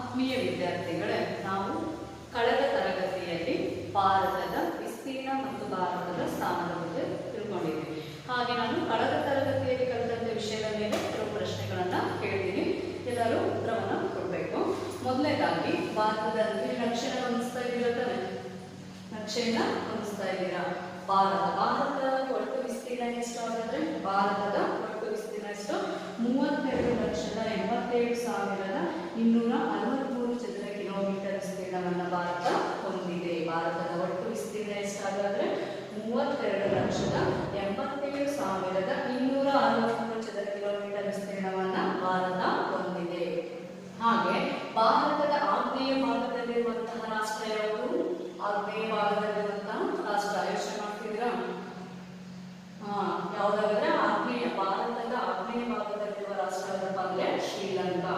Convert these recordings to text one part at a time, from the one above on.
ಆತ್ಮೀಯ ವಿದ್ಯಾರ್ಥಿಗಳೇ, ನಾವು ಕಳೆದ ತರಗತಿಯಲ್ಲಿ ಭಾರತದ ವಿಸ್ತೀರ್ಣ ಮತ್ತು ಭಾರತದ ಸ್ಥಾನದ ಬಗ್ಗೆ ತಿಳ್ಕೊಂಡಿದ್ದೀವಿ. ಹಾಗೆ ನಾನು ಕಳೆದ ತರಗತಿಯಲ್ಲಿ ಕಲಿತಂಥ ವಿಷಯದ ಮೇಲೆ ಕೆಲವು ಪ್ರಶ್ನೆಗಳನ್ನು ಕೇಳ್ತೀನಿ. ಎಲ್ಲರೂ ಉತ್ತರವನ್ನು ಕೊಡಬೇಕು. ಮೊದಲನೇದಾಗಿ ಭಾರತದಲ್ಲಿ ನಕ್ಷೆನ ಗಮನಿಸ್ತಾ ಇದ್ದೀರಾ ತಾನೆ? ನಕ್ಷೆಯನ್ನ ಗಮನಿಸ್ತಾ ಇದ್ದೀರಾ? ಭಾರತದ ಒಟ್ಟು ವಿಸ್ತೀರ್ಣ ಎಷ್ಟು ಹಾಗಾದ್ರೆ? ಭಾರತದ ಒಟ್ಟು ವಿಸ್ತೀರ್ಣ ಎಷ್ಟು? 32,87,263 ಚದರ ಕಿಲೋಮೀಟರ್ ವಿಸ್ತೀರ್ಣವನ್ನು ಭಾರತ ಹೊಂದಿದೆ. ಭಾರತದ ಒಟ್ಟು ವಿಸ್ತೀರ್ಣ ಎಷ್ಟಾಗಾದ್ರೆ 32,87,263 ಚದರ ಕಿಲೋಮೀಟರ್ ವಿಸ್ತೀರ್ಣವನ್ನು ಭಾರತ ಹೊಂದಿದೆ. ಹಾಗೆ ಭಾರತದ ಆಗ್ನೇಯ ಭಾಗದಲ್ಲಿರುವಂತಹ ರಾಷ್ಟ್ರ ಯಾವುದು? ಆಗ್ನೇಯ ಭಾಗದಲ್ಲಿರುವಂತಹ ರಾಷ್ಟ್ರ ಯೋಚನೆ ಮಾಡ್ತಿದ್ದೀರಾ? ಯಾವುದಾದ್ರೆ ಭಾರತದ ಆಗ್ನೇಯ ಭಾಗದಲ್ಲಿರುವ ರಾಷ್ಟ್ರ ಯಾವ್ದಪ್ಪ ಅಂದ್ರೆ ಶ್ರೀಲಂಕಾ.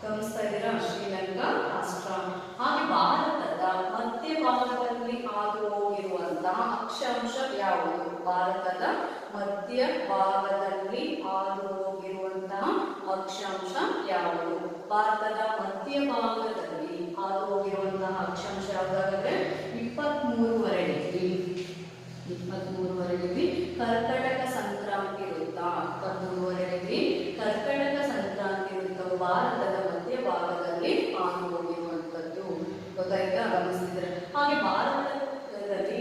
ಗಮನಿಸ್ತಾ ಇದ್ದೀರಾ? ಶ್ರೀಲಂಕಾ ರಾಷ್ಟ್ರ. ಹಾಗೆ ಭಾರತದ ಮಧ್ಯ ಭಾಗದಲ್ಲಿ ಹಾದು ಹೋಗಿರುವಂತಹ ಅಕ್ಷಾಂಶ ಯಾವುದು? ಭಾರತದ ಮಧ್ಯ ಭಾಗದಲ್ಲಿ ಹಾದು ಹೋಗಿರುವಂತಹ ಅಕ್ಷಾಂಶ ಯಾವುದು? ಭಾರತದ ಮಧ್ಯ ಭಾಗದಲ್ಲಿ ಹಾದು ಹೋಗಿರುವಂತಹ ಅಕ್ಷಾಂಶ ಯಾವುದಾದ್ರೆ 23.5 ಡಿಗ್ರಿ. 23.5 ಡಿಗ್ರಿ ಕರ್ಕಟಕ ಸಂಕ್ರಾಂತಿ ವೃತ್ತ. 23.5 ಡಿಗ್ರಿ ಕರ್ಕಟಕ ಸಂಕ್ರಾಂತಿ ವೃತ್ತವು ಭಾರತದ ಮಧ್ಯ ಭಾಗದಲ್ಲಿ ಹಾದು ಹೋಗಿರುವಂತದ್ದು. ಗೊತ್ತಾಯ್ತಾ? ಗಮನಿಸಿದ್ರೆ ಹಾಗೆ ಭಾರತದಲ್ಲಿ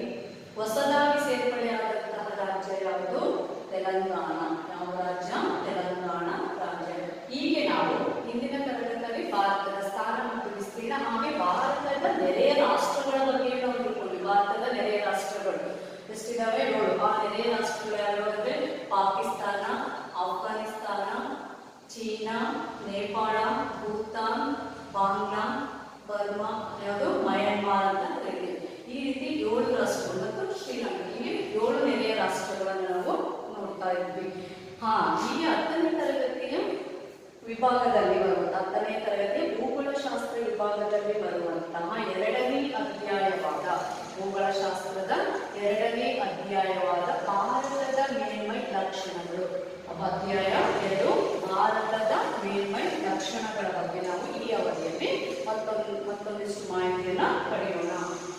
ಹೊಸದಾಗಿ ಸೇರ್ಪಡೆಯಾದಂತಹ ರಾಜ್ಯ ಯಾವುದು? ತೆಲಂಗಾಣ. ಯಾವ ರಾಜ್ಯ? ತೆಲಂಗಾಣ ರಾಜ್ಯ. ಹೀಗೆ ನಾವು ಹಿಂದಿನ ತರಗತಿಯಲ್ಲಿ ಭಾರತದ ಸ್ಥಾನ ಮತ್ತು ವಿಸ್ತೀರ್ಣ ಹಾಗೆ ಭಾರತದ ನೆರೆಯ ರಾಷ್ಟ್ರಗಳ ಬಗ್ಗೆ ನಾವು ತಿಳ್ಕೊಂಡ್ವಿ. ಭಾರತದ ನೆರೆಯ ರಾಷ್ಟ್ರಗಳು ಎಷ್ಟಿದಾವೆ? 7. ಆ ನೆರೆಯ ರಾಷ್ಟ್ರಗಳು ಯಾರು ಅಂದ್ರೆ ಪಾಕಿಸ್ತಾನ, ಅಫ್ಘಾನಿಸ್ತಾನ, ಚೀನಾ, ನೇಪಾಳ, ಭೂತಾನ್, ಬಾಂಗ್ಲಾ, ಬರ್ಮಾ, ಯಾವುದು ಮಯನ್ಮಾರ್ ಅಂತ ಕರೀತೀವಿ. ಈ ರೀತಿ 7 ರಾಷ್ಟ್ರಗಳು ಮತ್ತು ಶ್ರೀಲಂಕಾ, ಹೀಗೆ 7 ನೆರೆಯ ರಾಷ್ಟ್ರಗಳನ್ನು ನಾವು ನೋಡ್ತಾ ಇದ್ವಿ. ಈ 10ನೇ ತರಗತಿಯ ವಿಭಾಗದಲ್ಲಿ ಬರುವಂತಹ 10ನೇ ತರಗತಿಯ ಭೂಗೋಳಶಾಸ್ತ್ರ ವಿಭಾಗದಲ್ಲಿ ಬರುವಂತಹ 2ನೇ ಅಧ್ಯಾಯವಾದ ಭೂಗೋಳಶಾಸ್ತ್ರದ 2ನೇ ಅಧ್ಯಾಯವಾದ ಭಾರತದ ಮೇಲ್ಮೈ ಲಕ್ಷಣಗಳು. ಅಧ್ಯಾಯ 2 ಭಾರತದ ಮೇಲ್ಮೈ ಲಕ್ಷಣಗಳ ಬಗ್ಗೆ ನಾವು ಈ ಅವಧಿಯಲ್ಲಿ ಮತ್ತೊಂದಿಷ್ಟು ಮಾಹಿತಿಯನ್ನ ಪಡೆಯೋಣ.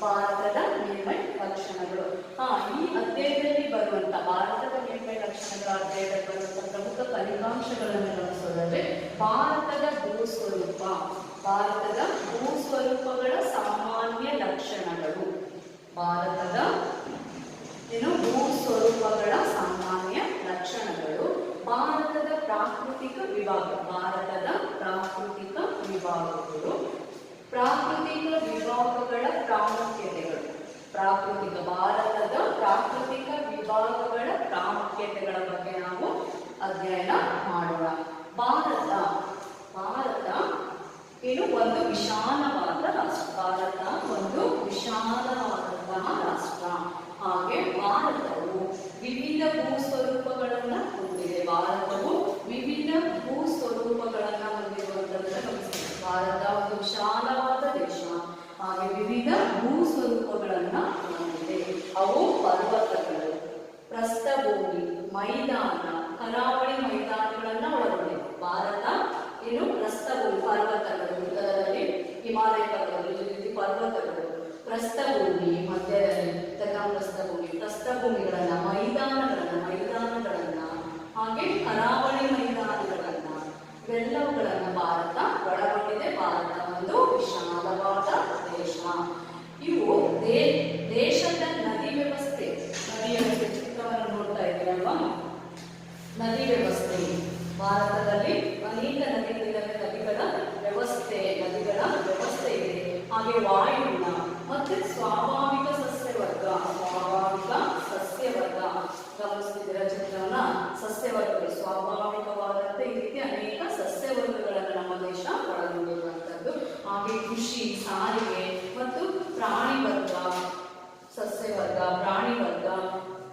ಭಾರತದ ಮೇಲ್ಮೈ ಲಕ್ಷಣಗಳು. ಈ ಅಧ್ಯಾಯದಲ್ಲಿ ಬರುವಂತ ಭಾರತದ ಮೇಲ್ಮೈ ಲಕ್ಷಣಗಳ ಅಧ್ಯಾಯದಲ್ಲಿ ಬರುವಂತಹ ಪ್ರಮುಖ ಫಲಿತಾಂಶಗಳನ್ನು ಗಮನಿಸೋದಾದ್ರೆ ಭಾರತದ ಭೂಸ್ವರೂಪ, ಭಾರತದ ಭೂಸ್ವರೂಪಗಳ ಸಾಮಾನ್ಯ ಲಕ್ಷಣಗಳು. ಭಾರತದ ಭೂಸ್ವರೂಪಗಳ ಸಾಮಾನ್ಯ ಲಕ್ಷಣಗಳು. ಭಾರತದ ಪ್ರಾಕೃತಿಕ ವಿಭಾಗ, ಭಾರತದ ಪ್ರಾಕೃತಿಕ ವಿಭಾಗಗಳು. ಪ್ರಾಕೃತಿಕ ವಿಭಾಗಗಳ ಪ್ರಾಮುಖ್ಯತೆಗಳು. ಭಾರತದ ಪ್ರಾಕೃತಿಕ ವಿಭಾಗಗಳ ಪ್ರಾಮುಖ್ಯತೆಗಳ ಬಗ್ಗೆ ನಾವು ಅಧ್ಯಯನ ಮಾಡೋಣ. ಭಾರತ ಒಂದು ವಿಶಾಲವಾದ ರಾಷ್ಟ್ರ. ಭಾರತ ಒಂದು ವಿಶಾಲವಾದಂತಹ ರಾಷ್ಟ್ರ. ಹಾಗೆ ಭಾರತವು ವಿವಿಧ ಭೂಸ್ವರೂಪಗಳನ್ನ ಹೊಂದಿದೆ. ಭಾರತವು ವಿವಿಧ ಭೂಸ್ವರೂಪಗಳನ್ನ ಹೊಂದಿರುವಂತದ್ದನ್ನು ಭಾರತ ಒಂದು ವಿಶಾಲವಾದ ದೇಶ. ಹಾಗೆ ವಿವಿಧ ಭೂಸ್ವರೂಪಗಳನ್ನ ಹೊಂದಿದೆ. ಅವು ಪರ್ವತಗಳು, ಪ್ರಸ್ಥಭೂಮಿ, ಮೈದಾನ, ಕರಾವಳಿ ಮೈದಾನಗಳನ್ನ ಒಳಗೊಂಡಿದೆ. ಭಾರತ ಪ್ರಸ್ಥಭೂಮಿ, ಪರ್ವತಗಳು, ಉತ್ತರದಲ್ಲಿ ಹಿಮಾಲಯ ಪರ್ವತಗಳು, ಈ ರೀತಿ ಪರ್ವತಗಳು, ಪ್ರಸ್ಥಭೂಮಿ ಮಧ್ಯದಲ್ಲಿ ಪ್ರಸ್ಥಭೂಮಿಗಳನ್ನ, ಮೈದಾನಗಳನ್ನ ಹಾಗೆ ಕರಾವಳಿ ಮೈದಾನಗಳನ್ನ ಇವೆಲ್ಲವುಗಳನ್ನ ಭಾರತ ಒಳಗೊಂಡಿದೆ. ಭಾರತ ಒಂದು ವಿಶಾಲವಾದ ದೇಶ. ಇವು ದೇಶದ ನದಿ ವ್ಯವಸ್ಥೆ ಚಿತ್ರವನ್ನು ನೋಡ್ತಾ ಇದ್ದೀರಲ್ವಾ? ನದಿ ವ್ಯವಸ್ಥೆ. ಭಾರತದಲ್ಲಿ ಅನೇಕ ನದಿಗಳಿವೆ. ನದಿಗಳ ವ್ಯವಸ್ಥೆ ಇದೆ. ಹಾಗೆ ವಾಯುಗುಣ ಮತ್ತೆ ಸ್ವಾಭಾವಿಕ ಸಸ್ಯವರ್ಗ. ಗಮನಿಸ್ತಿದ್ದೀರ ಚಿತ್ರವನ್ನ? ಸಸ್ಯವರ್ಗಗಳು ಸ್ವಾಭಾವಿಕವಾದಂತೆ ಈ ರೀತಿ ಅನೇಕ ಸಸ್ಯವರ್ಗಗಳನ್ನು ನಮ್ಮ ದೇಶ ಒಳಗೊಂಡಿರುವಂತದ್ದು. ಹಾಗೆ ಕೃಷಿ, ಸಾರಿಗೆ ಮತ್ತು ಪ್ರಾಣಿ ವರ್ಗ. ಸಸ್ಯವರ್ಗ, ಪ್ರಾಣಿ ವರ್ಗ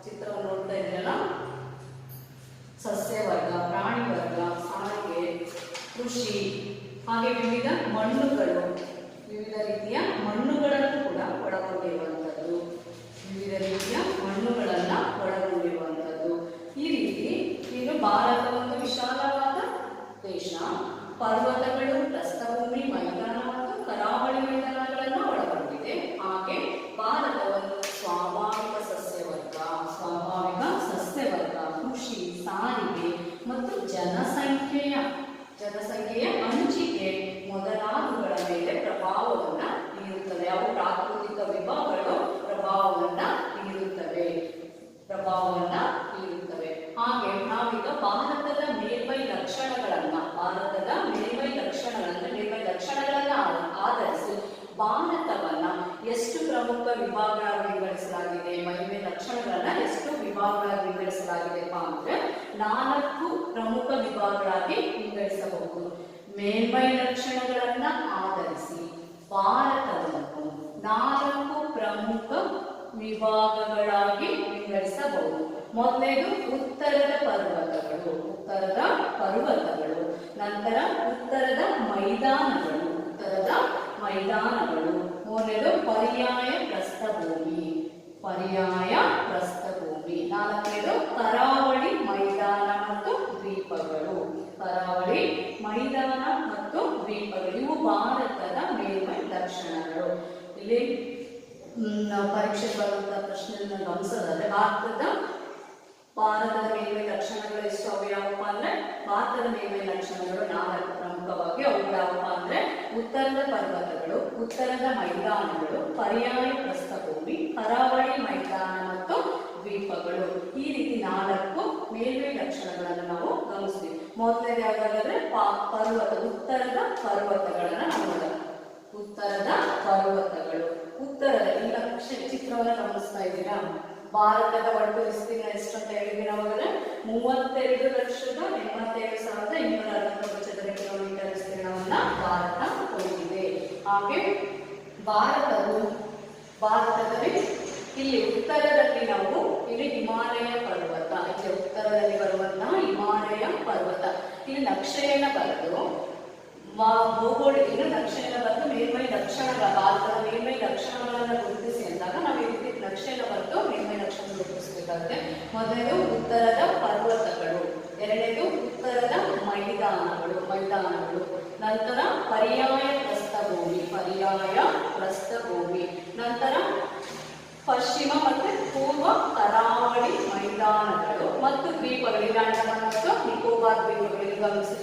ಚಿತ್ರವನ್ನು ನೋಡ್ತಾ ಇದ್ದೀರಲ್ಲ? ಸಸ್ಯವರ್ಗ, ಪ್ರಾಣಿ ವರ್ಗ, ಸಾರಿಗೆ, ಕೃಷಿ, ಹಾಗೆ ವಿವಿಧ ಮಣ್ಣುಗಳು, ವಿವಿಧ ರೀತಿಯ ಮಣ್ಣುಗಳನ್ನು ಕೂಡ ಒಳಗೊಂಡಿರುವಂಥದ್ದು. ಈ ರೀತಿ ಭಾರತ ಒಂದು ವಿಶಾಲವಾದ ದೇಶ. ಪರ್ವತಗಳು, ಪ್ರಸ್ಥಭೂಮಿ, ಮೈದಾನ ವಿಭಾಗಗಳಾಗಿ ವಿಂಗಡಿಸಲಾಗಿದೆ? ಮೈಮೇಲ್ ಲಕ್ಷಣಗಳನ್ನ ಎಷ್ಟು ವಿಭಾಗಗಳಾಗಿ ವಿಂಗಡಿಸಲಾಗಿದೆಪ್ಪ ಅಂದ್ರೆ 4 ಪ್ರಮುಖ ವಿಭಾಗಗಳಾಗಿ ವಿಂಗಡಿಸಬಹುದು. ಮೇಲ್ಮೈ ಲಕ್ಷಣಗಳನ್ನ ಆಧರಿಸಿ ಭಾರತವನ್ನು 4 ಪ್ರಮುಖ ವಿಭಾಗಗಳಾಗಿ ವಿಂಗಡಿಸಬಹುದು. ಮೊದಲನೇದು ಉತ್ತರದ ಪರ್ವತಗಳು, ನಂತರ ಉತ್ತರದ ಮೈದಾನಗಳು, ಮೂರನೇದು ಪರ್ಯಾಯ ಪ್ರಸ್ಥಭೂಮಿ, ನಾಲ್ಕನೇದು ಕರಾವಳಿ ಮೈದಾನ ಮತ್ತು ದ್ವೀಪಗಳು, ಇವು ಭಾರತದ ಮೇಲ್ಮೈ ಲಕ್ಷಣಗಳು. ಇಲ್ಲಿ ನಾವು ಪರೀಕ್ಷೆ ಬರುವಂತಹ ಪ್ರಶ್ನೆಯನ್ನು ಗಮನಿಸೋದಾದ್ರೆ ಭಾರತದ ಮೇಲ್ಮೈ ಲಕ್ಷಣಗಳು ಎಷ್ಟು? ಅವು ಯಾವಪ್ಪ ಅಂದ್ರೆ ಭಾರತದ ಮೇಲ್ಮೈ ಲಕ್ಷಣಗಳು 4 ಪ್ರಮುಖವಾಗಿ. ಅವು ಯಾವಪ್ಪ ಅಂದ್ರೆ ಉತ್ತರದ ಪರ್ವತಗಳು, ಉತ್ತರದ ಮೈದಾನಗಳು, ಪರ್ಯಾಯ ಪ್ರಸ್ಥಭೂಮಿ, ಕರಾವಳಿ ಮೈದಾನ ಮತ್ತು ದ್ವೀಪಗಳು. ಈ ರೀತಿ 4 ಮೇಲ್ಮೈ ಲಕ್ಷಣಗಳನ್ನು ನಾವು ಗಮನಿಸ್ತೀವಿ. ಮೊದಲನೇದು ಯಾವ್ದಾದ್ರೆ ಉತ್ತರದ ಪರ್ವತಗಳನ್ನ ನೋಡೋಣ. ಉತ್ತರದ ಈಗ ಚಿತ್ರವನ್ನ ಗಮನಿಸ್ತಾ ಇದ್ದೀರಾ? ಭಾರತದ ಒಟ್ಟು ವಿಸ್ತೀರ್ಣ ಎಷ್ಟು ಅಂತ ಹೇಳಿದ್ವಿ ನಾವಾಗಲೇ? 32,87,269 ಚದರ ಕಿಲೋಮೀಟರ್ ವಿಸ್ತೀರ್ಣವನ್ನ ಭಾರತ ಹೊಂದಿದೆ. ಹಾಗೆ ಭಾರತದಲ್ಲಿ ಇಲ್ಲಿ ಉತ್ತರದಲ್ಲಿ ಇಲ್ಲಿ ಹಿಮಾಲಯ ಪರ್ವತ, ಇಲ್ಲಿ ಉತ್ತರದಲ್ಲಿ ಬರುವಂತಹ ಹಿಮಾಲಯ ಪರ್ವತ, ಇಲ್ಲಿ ನಕ್ಷೆಯನ್ನ ಬರೆದು ಭೌಗೋಳಿಕ ನಕ್ಷೆಯನ್ನು ಬರೆದು ಮೇಲ್ಮೈ ಲಕ್ಷಣಗಳ ಭಾರತದ ಮೇಲ್ಮೈ ಲಕ್ಷಣಗಳನ್ನು ಗುರುತಿಸಿ ಅಂದಾಗ ನಾವು ಈ ರೀತಿ ನಕ್ಷೆಯನ್ನು ಬರೆದು ಮೇಲ್ಮೈ ಲಕ್ಷಣ ಗುರುತಿಸಬೇಕಾಗುತ್ತೆ. ಮೊದಲನೇದು ಉತ್ತರದ ಪರ್ವತಗಳು, ಎರಡನೇದು ಉತ್ತರದ ಮೈದಾನಗಳು, ನಂತರ ಪರ್ಯಾಯ ಪ್ರಸ್ಥಭೂಮಿ, ನಂತರ ಪಶ್ಚಿಮ ಮತ್ತು ಪೂರ್ವ ಕರಾವಳಿ ಮೈದಾನಗಳು ಮತ್ತು ದ್ವೀಪಗಳು. ಅಂಡಮಾನ್ ಮತ್ತು ನಿಕೋಬಾರ್ ದ್ವೀಪಗಳು ಗಮನಿಸಿ,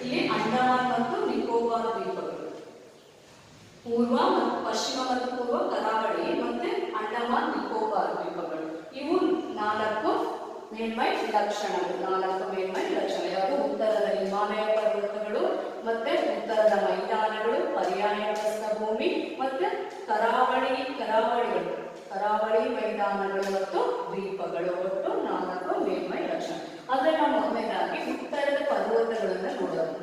ಇಲ್ಲಿ ಅಂಡಮಾನ್ ಮತ್ತು ನಿಕೋಬಾರ್ ದ್ವೀಪಗಳು, ಪಶ್ಚಿಮ ಮತ್ತು ಪೂರ್ವ ಕರಾವಳಿ ಮತ್ತೆ ಅಂಡಮಾನ್ ನಿಕೋಬಾರ್ ದ್ವೀಪಗಳು. ಇವು 4 ಮೇಲ್ಮೈ ಲಕ್ಷಣಗಳು. ಯಾವುದು? ಉತ್ತರದ ಹಿಮಾಲಯ ಪರ್ವತಗಳು, ಮತ್ತೆ ಉತ್ತರದ ಮೈದಾನಗಳು, ಪರ್ಯಾಯ ಪ್ರಸ್ಥಭೂಮಿ, ಮತ್ತೆ ಕರಾವಳಿ ಮೈದಾನಗಳು ಮತ್ತು ದ್ವೀಪಗಳು. ಒಟ್ಟು 4 ಮೇಲ್ಮೈ ಲಕ್ಷಣ. ಆದ್ರೆ ನಾವು ಮೊದಲನೇದಾಗಿ ಉತ್ತರದ ಪರ್ವತಗಳನ್ನ ನೋಡೋದು.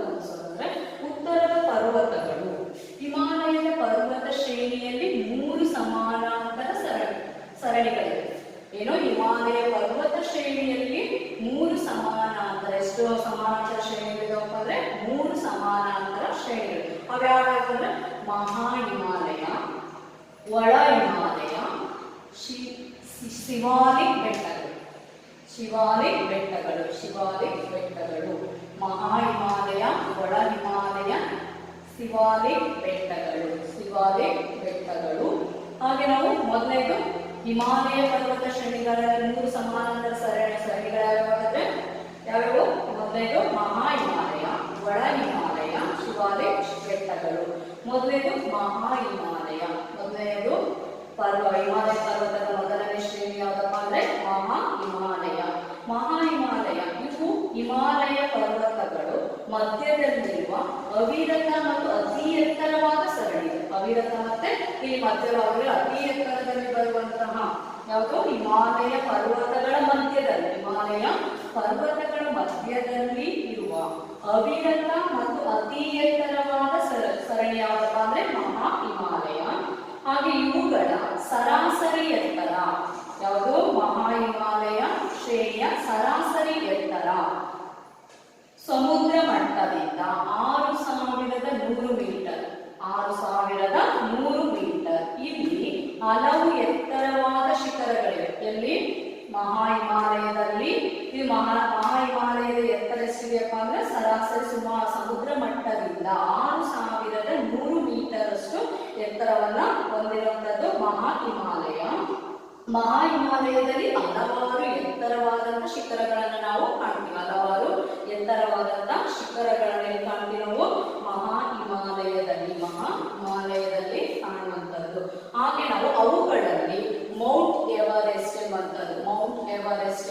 ಗಮನಿಸೋದಂದ್ರೆ ಉತ್ತರದ ಪರ್ವತಗಳು ಹಿಮಾಲಯದ ಪರ್ವತ ಶ್ರೇಣಿಯಲ್ಲಿ 3 ಸಮಾನಾಂತರ ಸರಣಿಗಳಿವೆ. ಹಿಮಾಲಯ ಪರ್ವತ ಶ್ರೇಣಿಯಲ್ಲಿ 3 ಸಮಾನಾಂತರ ಶ್ರೇಣಿಗಳಿದಾವಪ್ಪ ಅಂದ್ರೆ 3 ಸಮಾನಾಂತರ ಶ್ರೇಣಿಗಳು. ಅವ್ಯಾವಂದ್ರೆ ಮಹಾ ಹಿಮಾಲಯ, ಒಳ ಹಿಮಾಲಯ, ಶಿವಾಲಿಕ್ ಬೆಟ್ಟಗಳು, ಮಹಾ ಹಿಮಾಲಯ, ಒಳ ಹಿಮಾಲಯ, ಶಿವಾಲಿಕ್ ಬೆಟ್ಟಗಳು. ಹಾಗೆ ನಾವು ಮೊದಲನೇದು ಹಿಮಾಲಯ ಪರ್ವತ ಶ್ರೇಣಿಗಳಲ್ಲಿ 3 ಸಮಾನಾಂತರ ಸರಣಿಗಳಾದ್ರೆ ಯಾವ್ಯಾವು? ಮೊದಲನೇದು ಮಹಾ ಹಿಮಾಲಯ, ಒಳ ಹಿಮಾಲಯ, ಶಿವಾಲಿಕ್ ಬೆಟ್ಟಗಳು. ಮೊದಲನೇದು ಮಹಾ ಹಿಮಾಲಯ, ಹಿಮಾಲಯ ಪರ್ವತದ ಮೊದಲನೇ ಶ್ರೇಣಿ ಯಾವ್ದಪ್ಪ ಅಂದ್ರೆ ಮಹಾ ಹಿಮಾಲಯ. ಇವು ಹಿಮಾಲಯ ಪರ್ವತಗಳು ಮಧ್ಯದಲ್ಲಿರುವ ಅವಿರತ ಮತ್ತು ಅತಿ ಎತ್ತರವಾದ ಸರಣಿ. ಅವಿರತ ಮತ್ತೆ ಇಲ್ಲಿ ಮಧ್ಯಭಾಗದಲ್ಲಿ ಅತಿ ಎತ್ತರದಲ್ಲಿ ಬರುವಂತಹ ಯಾವುದು? ಹಿಮಾಲಯ ಪರ್ವತಗಳ ಮಧ್ಯದಲ್ಲಿ ಇರುವ ಅವಿರತ ಮತ್ತು ಅತಿ ಎತ್ತರವಾದ ಸರಣಿ ಯಾವ್ದಪ್ಪ ಅಂದ್ರೆ ಮಹಾ ಹಿಮಾಲಯ. ಹಾಗೆ ಇವುಗಳ ಸರಾಸರಿ ಎತ್ತರ ಯಾವುದು? ಮಹಾ ಹಿಮಾಲಯ ಶ್ರೇಣಿಯ ಸರಾಸರಿ ಎತ್ತರ ಸಮುದ್ರ ಮಟ್ಟದಿಂದ 6,100 ಮೀಟರ್. ಇಲ್ಲಿ ಹಲವು ಎತ್ತರವಾದ ಶಿಖರಗಳಿವೆ. ಎಲ್ಲಿ? ಮಹಾ ಹಿಮಾಲಯದಲ್ಲಿ. ಈ ಮಹಾ ಹಿಮಾಲಯದ ಎತ್ತರ ಎಷ್ಟಿದೆಯಪ್ಪ ಅಂದ್ರೆ ಸರಾಸರಿ ಸಮುದ್ರ ಮಟ್ಟದಿಂದ 6,100 ಮೀಟರ್ ಅಷ್ಟು ಎತ್ತರವನ್ನ ಹೊಂದಿರುವಂತದ್ದು ಮಹಾ ಹಿಮಾಲಯ. ಮಹಾ ಹಿಮಾಲಯದಲ್ಲಿ ಹಲವಾರು ಎತ್ತರವಾದಂತಹ ಶಿಖರಗಳನ್ನು ನಾವು ಕಾಣ್ತೀವಿ. ನಾವು ಮಹಾ ಹಿಮಾಲಯದಲ್ಲಿ ಕಾಣುವಂಥದ್ದು. ಹಾಗೆ ನಾವು ಅವುಗಳಲ್ಲಿ ಮೌಂಟ್ ಎವರೆಸ್ಟ್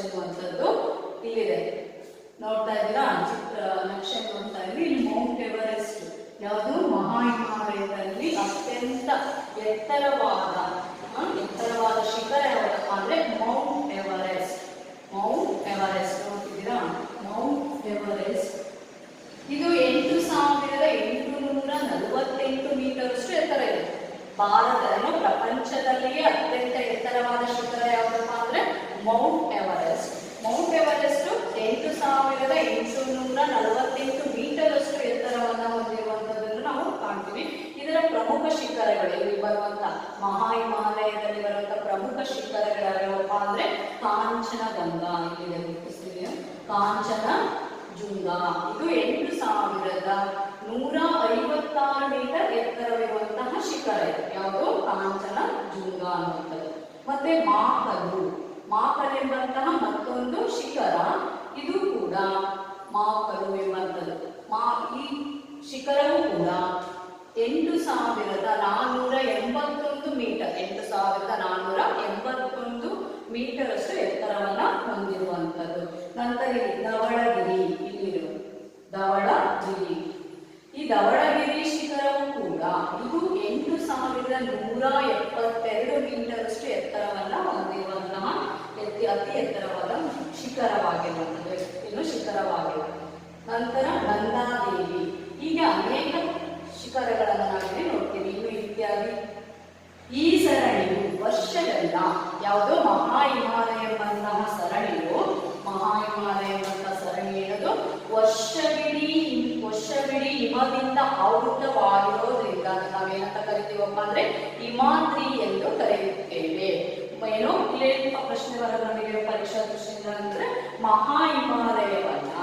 ಎನ್ನುವಂಥದ್ದು ಇಲ್ಲಿದೆ. ನೋಡ್ತಾ ಇದ್ದೀರಾ? ನಕ್ಷೆ ನೋಡ್ತಾ ಇದ್ವಿ. ಇಲ್ಲಿ ಮೌಂಟ್ ಎವರೆಸ್ಟ್ ಯಾವುದು? ಮಹಾ ಹಿಮಾಲಯ ಹಿಮಾಲಯದಲ್ಲಿ ಅತ್ಯಂತ ಎತ್ತರವಾದ ಶಿಖರ ಯಾವ್ದಪ್ಪ ಅಂದ್ರೆ ಮೌಂಟ್ ಎವರೆಸ್ಟ್. ಮೌಂಟ್ ಎವರೆಸ್ಟ್ ನೋಡ್ತಿದ್ದೀರಾ? ಮೌಂಟ್ ಎವರೆಸ್ಟ್ ಇದು 8,848 ಮೀಟರ್ ಅಷ್ಟು ಎತ್ತರ ಇದೆ. ಭಾರತದ ಪ್ರಪಂಚದಲ್ಲಿಯೇ ಅತ್ಯಂತ ಎತ್ತರವಾದ ಶಿಖರ ಯಾವ್ದಪ್ಪ ಅಂದ್ರೆ Mount Everest. Mount Everest 8,848 metre ಅಷ್ಟು ಎತ್ತರವನ್ನು ಹೊಂದಿರುವಂತದ್ದನ್ನು ನಾವು ಕಾಣ್ತೀವಿ. ಇದರ ಪ್ರಮುಖ ಶಿಖರಗಳು ಇಲ್ಲಿ ಬರುವಂತ ಮಹಾ ಹಿಮಾಲಯದಲ್ಲಿ ಬರುವಂತ ಪ್ರಮುಖ ಶಿಖರಗಳಾಗ್ಯಾವಪ್ಪ ಅಂದ್ರೆ ಕಾಂಚನಗಂಗಾ, ಇಲ್ಲಿದೆ ಗುರುತಿಸ್ತೀವಿ, ಕಾಂಚನಜುಂಗ. ಇದು 8,156 ಮೀಟರ್ ಎತ್ತರವಿರುವಂತಹ ಶಿಖರ ಇದೆ. ಯಾವುದು? ಕಾಂಚನಜುಂಗ ಅನ್ನುವಂಥದ್ದು. ಮತ್ತೆ ಮಾಕಲ್ ಎಂಬಂತಹ ಮತ್ತೊಂದು ಶಿಖರ, ಇದು ಕೂಡ ಮಾಕಲು ಎಂಬಂಥದ್ದು. ಈ ಶಿಖರವು ಕೂಡ 8,481 ಮೀಟರ್, 8,481 ಮೀಟರ್ ಅಷ್ಟು ಎತ್ತರವನ್ನ ಹೊಂದಿರುವಂಥದ್ದು. ನಂತರ ಇಲ್ಲಿ ಧವಳಗಿರಿ, ಇಲ್ಲಿರು ಧವಳಗಿರಿ. ಈ ಧವಳಗಿರಿ ಶಿಖರವು ಕೂಡ ಇದು 8,172 ಮೀಟರ್ ಅಷ್ಟು ಎತ್ತರವನ್ನ ಹೊಂದಿರುವಂತಹ ಅತಿ ಎತ್ತರವಾದ ಶಿಖರವಾಗಿರುವಂಥದ್ದು. ಇನ್ನು ಶಿಖರವಾಗಿರುತ್ತದೆ. ನಂತರ ನಂದಾದೇವಿ. ಹೀಗೆ ಅನೇಕ ಶಿಖರಗಳನ್ನು ನಾವಿಲ್ಲಿ ನೋಡ್ತೀವಿ. ಇನ್ನು ಇತ್ಯಾದಿ. ಈ ಸರಣಿಯು ವರ್ಷವೆಲ್ಲ ಯಾವುದೋ ಮಹಾ ಹಿಮಾಲಯ ಎಂಬಂತಹ ಸರಣಿಯು, ಮಹಾ ಹಿಮಾಲಯ ಎಂಬಂತಹ ಸರಣಿ ಏನದು ವರ್ಷವಿಡೀ ಹಿಮದಿಂದ ಆವೃತವಾಗಿರೋದ್ರಿಂದ ನಾವೇನಂತ ಕರಿತೀವಪ್ಪ ಅಂದ್ರೆ ಹಿಮಾದ್ರಿ ಎಂದು ಕರೆಯುತ್ತೇವೆ. ಏನೋ ಇಲ್ಲೇ ಪ್ರಶ್ನೆ ಬರೋದು ನಮಗೆ ಪರೀಕ್ಷಾ ದೃಷ್ಟಿಯಿಂದ ಅಂದ್ರೆ ಮಹಾ ಹಿಮಾಲಯವನ್ನ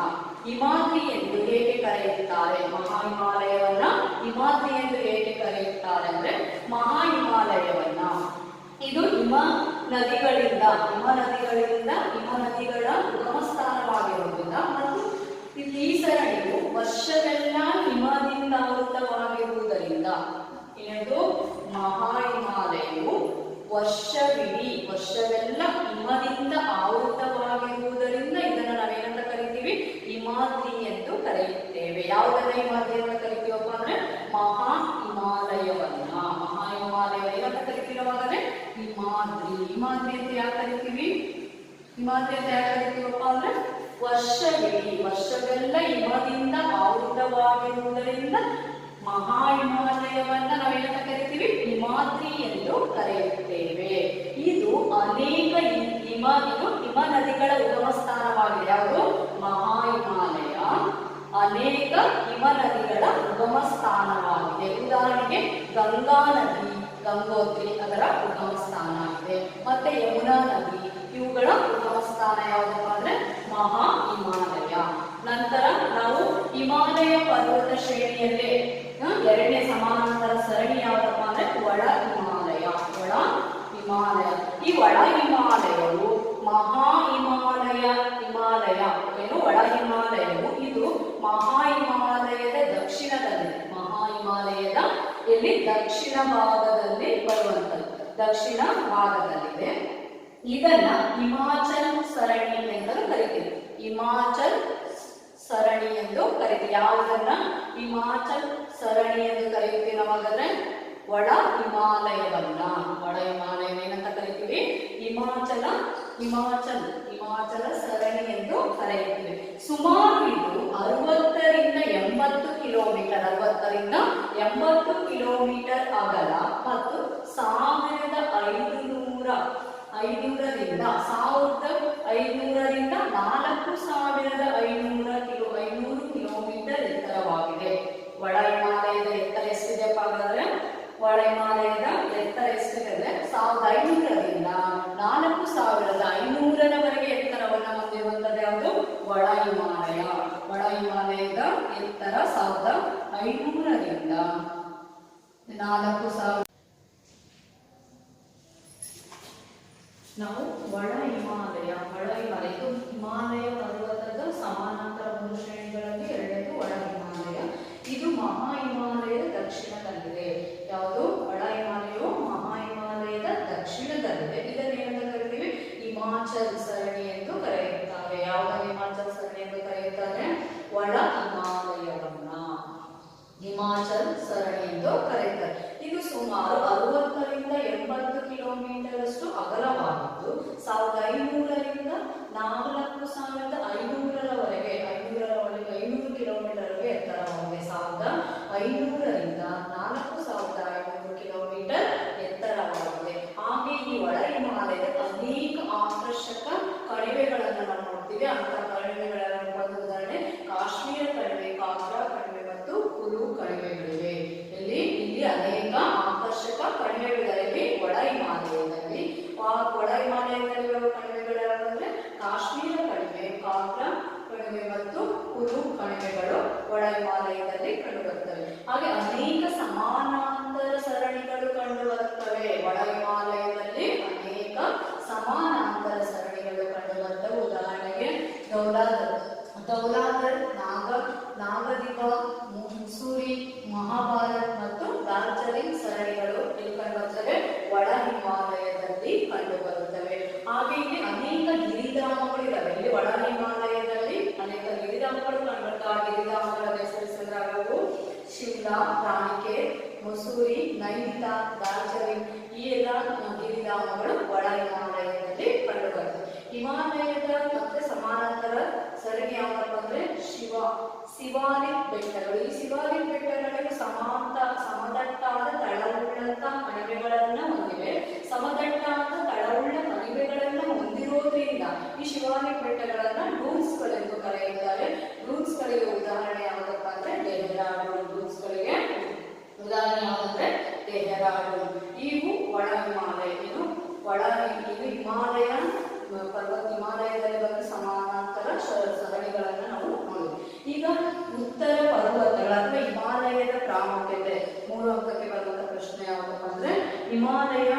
ಹಿಮಾದ್ರಿ ಎಂದು ಹೇಗೆ ಕರೆಯುತ್ತಾರೆ? ಮಹಾ ಹಿಮಾಲಯವನ್ನ ಹಿಮಾದ್ರಿ ಎಂದು ಹೇಗೆ ಕರೆಯುತ್ತಾರೆ ಅಂದ್ರೆ ಮಹಾ ಹಿಮಾಲಯವನ್ನ ಇದು ಹಿಮ ನದಿಗಳ ಉಗಮ ಸ್ಥಾನವಾಗಿರುವುದಿಲ್ಲ ಮತ್ತು ಈ ಸರಣಿಯು ವರ್ಷವೆಲ್ಲ ಹಿಮದಿಂದ ಆವೃತವಾಗಿರುವುದರಿಂದ ಏನದು ಮಹಾ ಹಿಮಾಲಯವು ವರ್ಷವೆಲ್ಲ ಹಿಮದಿಂದ ಆವೃತವಾಗಿರುವುದರಿಂದ ಇದನ್ನು ನಾವೇನಂತ ಕರಿತೀವಿ? ಹಿಮಾದ್ರಿ ಎಂದು ಕರೆಯುತ್ತೇವೆ. ಯಾವುದನ್ನ ಹಿಮಾದ್ರಿ ಅಂತ ಕರಿತೀವಪ್ಪ ಅಂದ್ರೆ ಮಹಾ ಹಿಮಾಲಯವನ್ನ. ಮಹಾ ಹಿಮಾಲಯ ಏನಂತ ಕರಿತೀವಿ ಅವಾಗಂದ್ರೆ ಹಿಮಾದ್ರಿ. ಹಿಮಾದ್ರಿ ಅಂತ ಯಾಕೆ ಕರಿತೀವಿ? ಹಿಮಾದ್ರಿ ಅಂತ ಯಾಕೆ ಕರಿತೀವಪ್ಪ ಅಂದ್ರೆ ವರ್ಷವೆಲ್ಲ ಹಿಮದಿಂದ ಆವೃತವಾಗಿರುವುದರಿಂದ ಮಹಾ ಹಿಮಾಲಯವನ್ನ ನಾವೇನಂತ ಕರಿತೀವಿ? ಹಿಮಾದ್ರಿ ಎಂದು ಕರೆಯುತ್ತೇವೆ. ಇದು ಅನೇಕ ಹಿಮ ನದಿಗಳ ಉಗಮ ಸ್ಥಾನವಾಗಿದೆ. ಯಾವುದು? ಮಹಾ ಹಿಮಾಲಯ ಅನೇಕ ಹಿಮ ನದಿಗಳ ಉಗಮ ಸ್ಥಾನವಾಗಿದೆ. ಉದಾಹರಣೆಗೆ ಗಂಗಾ ನದಿ, ಗಂಗೋತ್ರಿ ಅದರ ಉಗಮ ಸ್ಥಾನ ಆಗಿದೆ. ಮತ್ತೆ ಯಮುನಾ ನದಿ, ಇವುಗಳ ಉಗಮ ಸ್ಥಾನ ಯಾವುದಪ್ಪ ಅಂದ್ರೆ ಮಹಾ ಹಿಮಾಲಯ. ನಂತರ ನಾವು ಹಿಮಾಲಯ ಪರ್ವತ ಶ್ರೇಣಿಯಲ್ಲೇ ಎರಡನೇ ಸಮಾನಾಂತರ ಸರಣಿ ಯಾವುದಪ್ಪ ಅಂದ್ರೆ ಒಳ ಹಿಮಾಲಯ. ಈ ಒಳ ಹಿಮಾಲಯವು ಮಹಾ ಹಿಮಾಲಯ ಏನು ಒಳ ಹಿಮಾಲಯವು ಇದು ಮಹಾ ಹಿಮಾಲಯದ ದಕ್ಷಿಣದಲ್ಲಿದೆ. ಮಹಾ ಹಿಮಾಲಯದ ಇಲ್ಲಿ ದಕ್ಷಿಣ ಭಾಗದಲ್ಲಿ ಬರುವಂತದ್ದು, ದಕ್ಷಿಣ ಭಾಗದಲ್ಲಿದೆ. ಇದನ್ನ ಹಿಮಾಚಲ್ ಸರಣಿ ಎಂದು ಕರಿತೀವಿ. ಹಿಮಾಚಲ್ ಸರಣಿ ಎಂದು ಕರಿತೀವಿ. ಯಾವುದನ್ನ ಹಿಮಾಚಲ್ ಸರಣಿ ಎಂದು ಕರೆಯುತ್ತೀವಿ ನಾವಾಗಂದ್ರೆ ಒಳ ಹಿಮಾಲಯವನ್ನ. ಒಳ ಹಿಮಾಲಯ ಏನಂತ ಕರಿತೀವಿ? ಹಿಮಾಚಲ ಸರಣಿ ಎಂದು ಕರೆಯುತ್ತೀವಿ. ಸುಮಾರು ಇದು 60ರಿಂದ 80 ಕಿಲೋಮೀಟರ್, 60ರಿಂದ 80 ಕಿಲೋಮೀಟರ್ ಅಗಲ ಮತ್ತು 1500ರಿಂದ 4500 ಕಿಲೋಮೀಟರ್ ಎತ್ತರವಾಗಿದೆ. ಒಳ ಹಿಮಾಲಯದ ಎತ್ತರ ಎಷ್ಟಿದೆಯಪ್ಪ ಹಾಗಾದ್ರೆ? ಒಳ ಹಿಮಾಲಯದ ಎತ್ತರ ಎಷ್ಟಿದೆ? 1500ರಿಂದ 4500ರವರೆಗೆ ಎತ್ತರವನ್ನು ಹೊಂದಿರುವಂತದ್ದು ಯಾವುದು? ಒಳ ಹಿಮಾಲಯ. ಒಳ ಹಿಮಾಲಯದ ಎತ್ತರ 1500ರಿಂದ 4000. ನಾವು ಒಳ ಹಿಮಾಲಯ ಇದು ಹಿಮಾಲಯ ಪರ್ವತದ ಸಮಾನಾಂತರ ಮೂರು ಶ್ರೇಣಿಗಳಲ್ಲಿ ಎರಡನೇದು ಒಳ ಹಿಮಾಲಯ. ಇದು ಮಹಾ ಹಿಮಾಲಯದ ದಕ್ಷಿಣದಲ್ಲಿದೆ. ಯಾವುದು? ಒಳ ಹಿಮಾಲಯವು ಮಹಾ ಹಿಮಾಲಯದ ದಕ್ಷಿಣದಲ್ಲಿದೆ. ಇದನ್ನೇನಂತ ಕರಿತೀವಿ? ಹಿಮಾಚಲ್ ಸರಣಿ ಎಂದು ಕರೆಯುತ್ತಾರೆ. ಯಾವುದನ್ನು ಹಿಮಾಚಲ್ ಸರಣಿ ಎಂದು ಕರೆಯುತ್ತಾರೆ? ಒಳ ಹಿಮಾಲಯವನ್ನ ಹಿಮಾಚಲ್ ಸರಣಿ ಎಂದು ಎಂದು ಕರೆಯುತ್ತಾರೆ. ಇದು ಸುಮಾರು 60ರಿಂದ 80 ಕಿಲೋಮೀಟರ್ ಅಷ್ಟು ಅಗಲವಾಗಿದ್ದು 1500ರಿಂದ 4500ರವರೆಗೆ 500 ಕಿಲೋಮೀಟರ್ಗೆ ಎತ್ತರವಾಗಿದೆ. 1500ರಿಂದ 4500 ಕಿಲೋಮೀಟರ್ ಎತ್ತರವಾಗಿದೆ. ಹಾಗೆ ಈ ಒಳ ಹಿಮಾಲಯದ ಅನೇಕ ಆಕರ್ಷಕ ಕಣಿವೆಗಳನ್ನು ನಾವು ನೋಡ್ತೀವಿ. ಅಂತ ಕಣಿವೆಗಳನ್ನು ಒಂದು ಉದಾಹರಣೆ ಕಾಶ್ಮೀರ ಕಣಿವೆ, ಕಾಗ್ರಾ ಕಣಿವೆ ಮತ್ತು ಕುಲು ಕಣಿವೆಗಳಿವೆ. ಇಲ್ಲಿ ಅನೇಕ ಆಕರ್ಷಕ ಕಣಿವೆಗಳಿವೆ ಒಳ ಹಿಮಾಲಯದಲ್ಲಿ. ಒಳ ಹಿಮಾಲಯದಲ್ಲಿ ಬರುವ ಕಣಿವೆಗಳು ಯಾವಂದ್ರೆ ಕಾಶ್ಮೀರ ಕಣಿವೆ, ಕಾಗ್ರಾ ಕಣಿವೆ ಮತ್ತು ಕುಲು ಕಣಿವೆಗಳು ಒಳ ಹಿಮಾಲಯದಲ್ಲಿ ಕಂಡುಬರುತ್ತವೆ. ಹಾಗೆ ಅನೇಕ ಸಮಾನಾಂತರ ಸರಣಿಗಳು ಕಂಡುಬರುತ್ತವೆ. ಒಳ ಹಿಮಾಲಯದಲ್ಲಿ ಅನೇಕ ಸಮಾನಾಂತರ ಸರಣಿಗಳು ಕಂಡುಬರುತ್ತವೆ. ಉದಾಹರಣೆಗೆ ದೌಲಾಧರ್, ನಾಗದಿಪ, ಮುಸೂರಿ, ಮಹಾಭಾರತ್ ಮತ್ತು ಡಾರ್ಜಿಲಿಂಗ್ ಸರಣಿಗಳು ಇಲ್ಲಿ ಕಂಡುಬರುತ್ತವೆ, ಒಳ ಹಿಮಾಲಯದಲ್ಲಿ ಕಂಡುಬರುತ್ತವೆ. ಹಾಗೆ ಇಲ್ಲಿ ಅನೇಕ ಗಿರಿಧಾಮಗಳಿವೆ. ಇಲ್ಲಿ ಒಳ ಹಿಮಾಲಯದಲ್ಲಿ ಅನೇಕ ಗಿರಿಧಾಮಗಳು ಕಂಡುಬರುತ್ತವೆ. ಆ ಗಿರಿಧಾಮಗಳ ಹೆಸರಿಸಲಾಗುವು ಶಿಮ್ಲಾ, ರಾಣಿಕೇತ್, ಮುಸೂರಿ, ನೈನಿತಾಲ್, ಡಾರ್ಜಿಲಿಂಗ್. ಈ ಎಲ್ಲ ಗಿರಿಧಾಮಗಳು ಒಳ ಹಿಮಾಲಯದಲ್ಲಿ ಕಂಡುಬರುತ್ತವೆ. ಹಿಮಾಲಯದ ಮತ್ತೆ ಸಮಾನಾಂತರ ಸರಣಿ ಯಾವಪ್ಪ ಅಂದ್ರೆ ಶಿವಾಲಿಕ್ ಬೆಟ್ಟಗಳು. ಈ ಶಿವಾಲಿಕ್ ಬೆಟ್ಟಗಳು ಸಮತಟ್ಟಾದ ತಳವುಳ್ಳಂತ ಕಣಿವೆಗಳನ್ನ ಹೊಂದಿವೆ. ಸಮತಟ್ಟಾದ ತಳವುಳ್ಳ ಕಣಿವೆಗಳನ್ನ ಹೊಂದಿರೋದ್ರಿಂದ ಈ ಶಿವಾಲಿಕ್ ಬೆಟ್ಟಗಳನ್ನ ಡೂನ್ಸ್ಗಳೆಂದು ಕರೆಯುತ್ತಾರೆ. ಡೂನ್ಸ್ಗಳಿಗೆ ಉದಾಹರಣೆ ಯಾವ್ದಪ್ಪ ಅಂದ್ರೆ ಡೆಹ್ರಾಡೂನ್. ಡೂನ್ಸ್ಗಳಿಗೆ ಉದಾಹರಣೆ ಯಾವಂದ್ರೆ ಡೆಹ್ರಾಡೂನ್. ಇವು ಒಳ ಹಿಮಾಲಯ. ಇದು ಹಿಮಾಲಯ ಪರ್ವತ, ಹಿಮಾಲಯದಲ್ಲಿ ಬಂದ ಸಮಾನಾಂತರ ಸರಣಿಗಳನ್ನು ನಾವು ನೋಡುವುದು. ಈಗ ಉತ್ತರ ಪರ್ವತಗಳ ಅಥವಾ ಹಿಮಾಲಯದ ಪ್ರಾಮುಖ್ಯತೆ 3 ಅಂಕಕ್ಕೆ ಬರುವಂತ ಪ್ರಶ್ನೆ ಯಾವಪ್ಪ ಅಂದ್ರೆ ಹಿಮಾಲಯ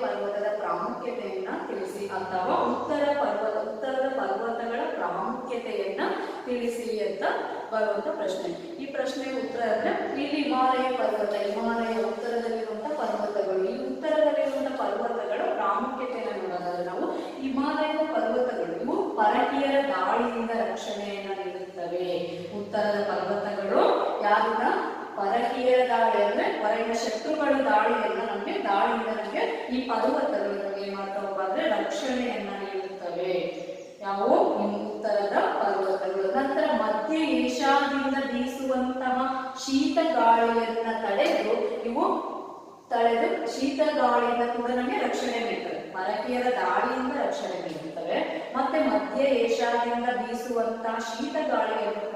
ಪರ್ವತದ ಪ್ರಾಮುಖ್ಯತೆಯನ್ನ ತಿಳಿಸಿ ಅಥವಾ ಉತ್ತರದ ಪರ್ವತಗಳ ಪ್ರಾಮುಖ್ಯತೆಯನ್ನ ತಿಳಿಸಿ ಅಂತ ಬರುವಂತ ಪ್ರಶ್ನೆ. ಈ ಪ್ರಶ್ನೆಗೆ ಉತ್ತರ ಅಂದ್ರೆ ಇಲ್ಲಿ ಹಿಮಾಲಯ ಉತ್ತರದಲ್ಲಿರುವಂತಹ ಪರ್ವತಗಳು. ಈ ಉತ್ತರದಲ್ಲಿರುವಂತಹ ಪರ್ವತಗಳ ಪ್ರಾಮುಖ್ಯತೆಯನ್ನು ನೋಡೋದಾದ್ರೆ ನಾವು ಹಿಮಾಲಯದ ಪರ್ವತಗಳು ಇವು ಪರಕೀಯರ ದಾಳಿಯಿಂದ ರಕ್ಷಣೆಯನ್ನ ನೀಡುತ್ತವೆ. ಉತ್ತರದ ಪರ್ವತಗಳು ಯಾರಿಂದ? ಪರಕೀಯರ ದಾಳಿ ಅಂದ್ರೆ ಹೊರಗಿನ ಶತ್ರುಗಳ ದಾಳಿಯಿಂದ ನಮಗೆ ಈ ಪರ್ವತಗಳು ನಮಗೆ ಏನ್ ಮಾಡ್ತಾವಪ್ಪ ಅಂದ್ರೆ ರಕ್ಷಣೆಯನ್ನ ನೀಡುತ್ತವೆ. ಯಾವುವು? ಉತ್ತರದ ಪರ್ವತಗಳು. ನಂತರ ಮಧ್ಯ ಏಷ್ಯಾದಿಂದ ಬೀಸುವಂತಹ ಶೀತ ಗಾಳಿಯನ್ನ ತಡೆದು ಶೀತ ಗಾಳಿಯಿಂದ ಕೂಡ ನಮಗೆ ರಕ್ಷಣೆ ನೀಡುತ್ತವೆ. ಪರಕೀಯರ ದಾಳಿಯಿಂದ ರಕ್ಷಣೆ ನೀಡುತ್ತವೆ. ಮತ್ತೆ ಮಧ್ಯ ಏಷ್ಯಾದಿಂದ ಬೀಸುವಂತಹ ಶೀತ ಗಾಳಿಯಿಂದಲೂ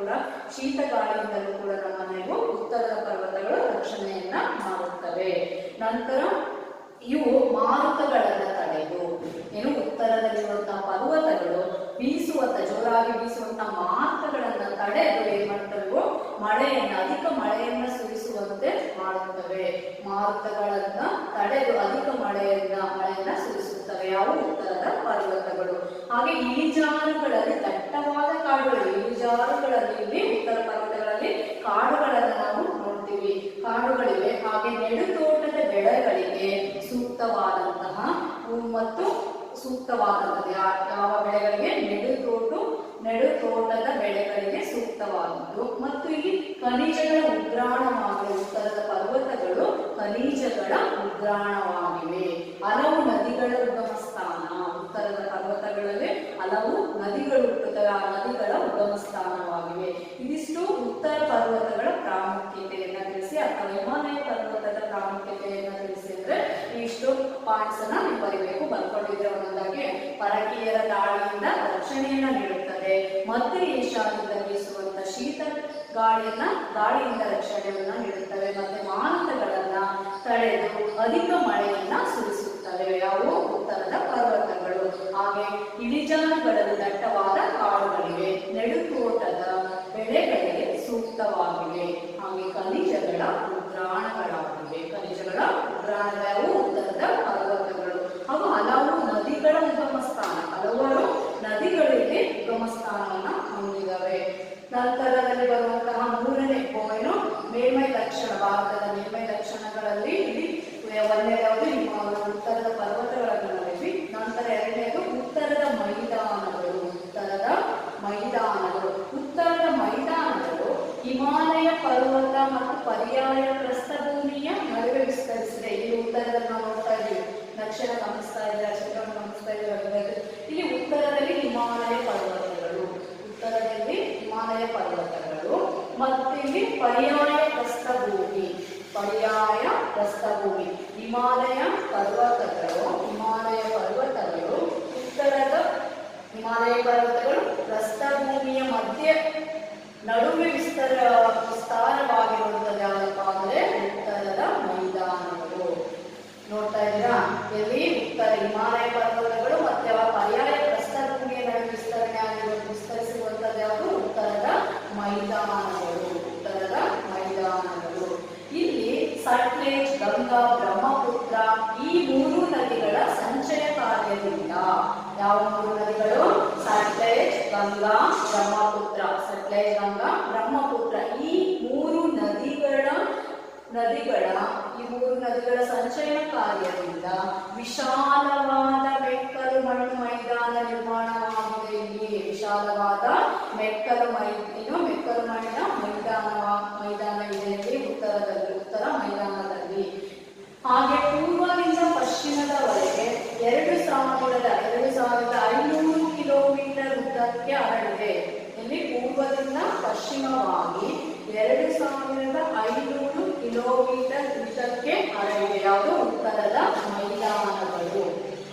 ಕೂಡ ನಮ್ಮನ್ನು ಉತ್ತರದ ಪರ್ವತಗಳು ರಕ್ಷಣೆಯನ್ನ ಮಾಡುತ್ತವೆ. ನಂತರ ಇವು ಮಾರುತಗಳನ್ನ ತಡೆದು ಉತ್ತರದಲ್ಲಿರುವಂತಹ ಪರ್ವತಗಳು ಜೋರಾಗಿ ಬೀಸುವಂತಹ ಮಾರುತಗಳನ್ನ ತಡೆದು ಏನ್ ಮಾಡ್ತವೆ? ಅಧಿಕ ಮಳೆಯನ್ನ ಸುರಿಸುವಂತೆ ಮಾಡುತ್ತವೆ. ಮಾರುತಗಳನ್ನ ತಡೆದು ಅಧಿಕ ಮಳೆಯನ್ನ ಸುರಿಸುತ್ತವೆ. ಯಾವ? ಉತ್ತರದ ಪರ್ವತಗಳು. ಹಾಗೆ ಇಳಿಜಾರುಗಳಲ್ಲಿ ದಟ್ಟವಾದ ಕಾಡುಗಳು. ಇಲ್ಲಿ ಉತ್ತರ ಪರ್ವತಗಳಲ್ಲಿ ಕಾಡುಗಳನ್ನು ನಾವು ನೋಡ್ತೀವಿ. ಕಾಡುಗಳಿವೆ. ಹಾಗೆ ನೆಡುತೋಟದ ಬೆಳೆಗಳಿಗೆ ಸೂಕ್ತವಾದಂತಹ ಯಾವ ಬೆಳೆಗಳಿಗೆ? ನೆಡುತೋಟದ ಬೆಳೆಗಳಿಗೆ ಸೂಕ್ತವಾದದ್ದು. ಮತ್ತು ಇಲ್ಲಿ ಖನಿಜಗಳ ಉಗ್ರಾಣವಾಗಿವೆ. ಉತ್ತರದ ಪರ್ವತಗಳು ಖನಿಜಗಳ ಉಗ್ರಾಣವಾಗಿವೆ. ಹಲವು ನದಿಗಳ ಉಗಮ ಸ್ಥಾನ. ಉತ್ತರದ ಪರ್ವತಗಳಲ್ಲಿ ಹಲವು ನದಿಗಳು ಹುಟ್ಟುತ್ತವೆ. ಆ ನದಿಗಳ ಉಗಮ ಸ್ಥಾನವಾಗಿವೆ. ಇದಿಷ್ಟು ಉತ್ತರ ಪರ್ವತಗಳ ಪ್ರಾಮುಖ್ಯತೆಯನ್ನ ತಿಳಿಸಿ ಅಥವಾ ಹಿಮಾಲಯ ಪರ್ವತದ ಪ್ರಾಮುಖ್ಯತೆಯನ್ನ ತಿಳಿಸಿ ಅಂದ್ರೆ ಇಷ್ಟು ಪಾಯಿಂಟ್ಸ್ ಅನ್ನ ನೀವು ಬರೀಬೇಕು. ಬರ್ಕೊಂಡಿದ್ರೆ ಒಂದೊಂದಾಗಿ ಪರಕೀಯರ ದಾಳಿಯಿಂದ ರಕ್ಷಣೆಯನ್ನ ನೀಡುತ್ತದೆ. ಮಧ್ಯ ಏಷ್ಯಾದಿಂದ ಬೀಸುವಂತ ಶೀತ ಗಾಳಿಯಿಂದ ರಕ್ಷಣೆಯನ್ನ ನೀಡುತ್ತವೆ. ಮತ್ತೆ ಮಾರುತಗಳನ್ನ ತಡೆದು ಅಧಿಕ ಮಳೆಯನ್ನ ಸುರಿಸುತ್ತವೆ. ಯಾವುವು? ಉತ್ತರದ ಪರ್ವತಗಳು. ಹಾಗೆ ಇಳಿಜಾರುಗಳಲ್ಲಿ ದಟ್ಟವಾದ ಕಾಡುಗಳಿವೆ. ನೆಡುತೋಟದ ಬೆಳೆಗಳಿಗೆ ಸೂಕ್ತವಾಗಿವೆ. ಹಾಗೆ ಖನಿಜಗಳ ಉಗ್ರಾಣಗಳಾಗಿವೆ. ಉಗ್ರಾಣಗಳು ಉತ್ತರದ ಪರ್ವತಗಳು. ಹಾಗೂ ಹಲವು ನದಿಗಳ ಉಗಮ ಸ್ಥಾನ. ಹಲವಾರು ನದಿಗಳಿಗೆ ಉಗಮ ಸ್ಥಾನವನ್ನ ಹೊಂದಿದವೆ. ನಂತರದಲ್ಲಿ ಬರುವಂತಹ 3ನೇ ಮೇಲ್ಮೈ ಲಕ್ಷಣ. ಭಾರತದ ಮೇಲ್ಮೈ ಲಕ್ಷಣಗಳಲ್ಲಿ ಇಲ್ಲಿ ಒಂದನೇದು ಯಾವುದು? ಉತ್ತರದ ಪರ್ವತಗಳನ್ನು ನೋಡಿದ್ವಿ. ನಂತರ 2ನೇದು ಉತ್ತರದ ಮೈದಾನಗಳು. ಉತ್ತರದ ಮೈದಾನಗಳು ಹಿಮಾಲಯ ಪರ್ವತ ಮತ್ತು ಪರ್ಯಾಯ ಪ್ರಸ್ಥಭೂಮಿಯ ನಡುವೆ ವಿಸ್ತರಿಸಿದೆ. ಇಲ್ಲಿ ಉತ್ತರದಲ್ಲಿ ನಾವು ನೋಡ್ತಾ ಇದ್ದೀವಿ, ನಕ್ಷೆನ ಗಮನಿಸ್ತಾ ಇದ್ದೀರಾ, ಚಿತ್ರವನ್ನು ಗಮನಿಸ್ತಾ ಇದ್ದೀರಾ. ಇಲ್ಲಿ ಉತ್ತರದಲ್ಲಿ ಹಿಮಾಲಯ ಪರ್ವತಗಳು, ಉತ್ತರದಲ್ಲಿ ಹಿಮಾಲಯ ಪರ್ವತಗಳು ಮತ್ತು ಇಲ್ಲಿ ಪರ್ಯಾಯ ಪ್ರಸ್ಥಭೂಮಿ, ಪರ್ಯಾಯ ಪ್ರಸ್ಥಭೂಮಿ, ಹಿಮಾಲಯ ಪರ್ವತಗಳು, ಹಿಮಾಲಯ ಪರ್ವತಗಳು, ಉತ್ತರದ ಹಿಮಾಲಯ ಪರ್ವತಗಳು ಪ್ರಸ್ಥಭೂಮಿಯ ಮಧ್ಯೆ ನಡುವೆ ವಿಸ್ತಾರವಾಗಿರುತ್ತದೆ. ಯಾವಪ್ಪ ಅಂದ್ರೆ ಉತ್ತರದ ಮೈದಾನಗಳು. ನೋಡ್ತಾ ಇದ್ದೀರಾ, ಎಲ್ಲಿ ಉತ್ತರ ಹಿಮಾಲಯ ಪರ್ವತಗಳು ಮತ್ತೆ ಪರ್ಯಾಯ ಪ್ರಸ್ಥಭೂಮಿಯ ನಡುವೆ ವಿಸ್ತರಿಸಿರುವಂತದ್ದು ಯಾವುದು? ಉತ್ತರದ ಮೈದಾನಗಳು, ಉತ್ತರದ ಮೈದಾನಗಳು. ಇಲ್ಲಿ ಸಟ್ಲೇಜ್, ಗಂಗಾ, ಬ್ರಹ್ಮಪುತ್ರ ಈ ಮೂರು ನದಿಗಳ ಸಂಚಯ ಕಾರ್ಯದಿಂದ, ಯಾವ ಮೂರು ನದಿಗಳು? ಸಟ್ಲೇಜ್, ಗಂಗಾ, ಬ್ರಹ್ಮಪುತ್ರ, ಸಟ್ಲೇಜ್, ಗಂಗಾ, ಬ್ರಹ್ಮಪುತ್ರ ಈ ಮೂರು ನದಿಗಳ ಸಂಚಯನ ಕಾರ್ಯದಿಂದ ವಿಶಾಲವಾದ ಮೆಕ್ಕಲು ಮಣ್ಣು ಮೈದಾನ ನಿರ್ಮಾಣವಾಗಿದೆ. ಇಲ್ಲಿ ವಿಶಾಲವಾದ ಮೆಕ್ಕಲು ಮಣ್ಣಿನ ಮೈದಾನ ಇದೆ ಇಲ್ಲಿ ಉತ್ತರ ಮೈದಾನದಲ್ಲಿ. ಹಾಗೆ ಪೂರ್ವದಿಂದ ಪಶ್ಚಿಮದವರೆಗೆ 2500 ಕಿಲೋಮೀಟರ್ ಉದ್ದಕ್ಕೆ ಹರಡಿದೆ. ಇಲ್ಲಿ ಪೂರ್ವದಿಂದ ಪಶ್ಚಿಮವಾಗಿ 2500 ಕಿಲೋಮೀಟರ್ ಉದ್ದಕ್ಕೆ ಹರಡಿದೆ. ಯಾವುದು? ಉತ್ತರದ ಮೈದಾನಗಳು.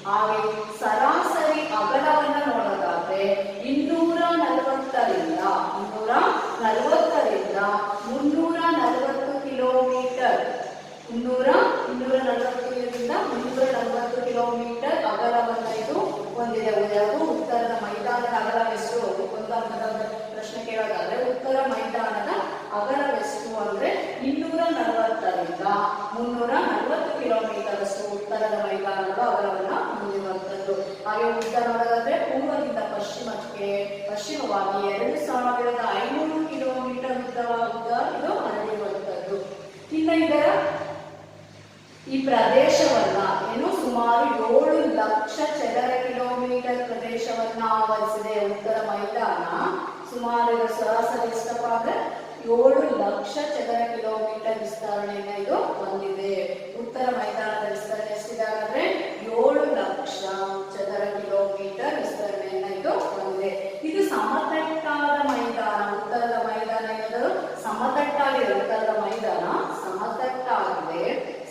ಹಾಗೆ ಸರಾಸರಿ ಅಗಲವನ್ನು ನೋಡೋದಾದ್ರೆ 240ರಿಂದ 340 ಕಿಲೋಮೀಟರ್, 240ರಿಂದ 340 ಕಿಲೋಮೀಟರ್ ಅಗಲವನ್ನು ಇದು ಹೊಂದಿದೆ. ಯಾವುದು? ಉತ್ತರದ ಮೈದಾನದ ಅಗಲವೆಷ್ಟು? ಒಂದು ಪ್ರಶ್ನೆ ಕೇಳೋದಾದ್ರೆ ಉತ್ತರ ಮೈದಾನದ ಅಗಲವೆಷ್ಟು ಅಂದ್ರೆ 240ರಿಂದ 340 ಕಿಲೋಮೀಟರ್ ಅಷ್ಟು ಉತ್ತರದ ಮೈದಾನದ ಅಗಲವನ್ನು ಹೊಂದಿರುವಂತದ್ದು. ಹಾಗೆ ಉದ್ದ ನೋಡೋದಾದ್ರೆ ಪೂರ್ವದಿಂದ ಪಶ್ಚಿಮವಾಗಿ 2500 ಕಿಲೋಮೀಟರ್ ಉದ್ದ ಇದು ಹರಡಿರುವಂತದ್ದು. ಇನ್ನು ಇದರ ಈ ಪ್ರದೇಶವನ್ನ ಸುಮಾರು 7 ಲಕ್ಷ ಚದರ ಕಿಲೋಮೀಟರ್ ಪ್ರದೇಶವನ್ನ ಆವರಿಸಿದೆ. ಉತ್ತರ ಮೈದಾನ ಸುಮಾರು ಸರಾಸರಿ ಎಷ್ಟಪ್ಪ ಅಂದ್ರೆ 7 ಲಕ್ಷ ಚದರ ಕಿಲೋಮೀಟರ್ ವಿಸ್ತರಣೆಯನ್ನ ಇದು ಹೊಂದಿದೆ. ಉತ್ತರ ಮೈದಾನದ ವಿಸ್ತರಣೆ ಎಷ್ಟಿದೆ ಅಂದ್ರೆ 7 ಲಕ್ಷ ಚದರ ಕಿಲೋಮೀಟರ್ ವಿಸ್ತರಣೆಯನ್ನ ಇದು ಹೊಂದಿದೆ. ಇದು ಸಮತಟ್ಟಾದ ಮೈದಾನ. ಉತ್ತರದ ಮೈದಾನ ಏನಾದರೂ ಸಮತಟ್ಟಾಗಿದೆ. ಉತ್ತರದ ಮೈದಾನ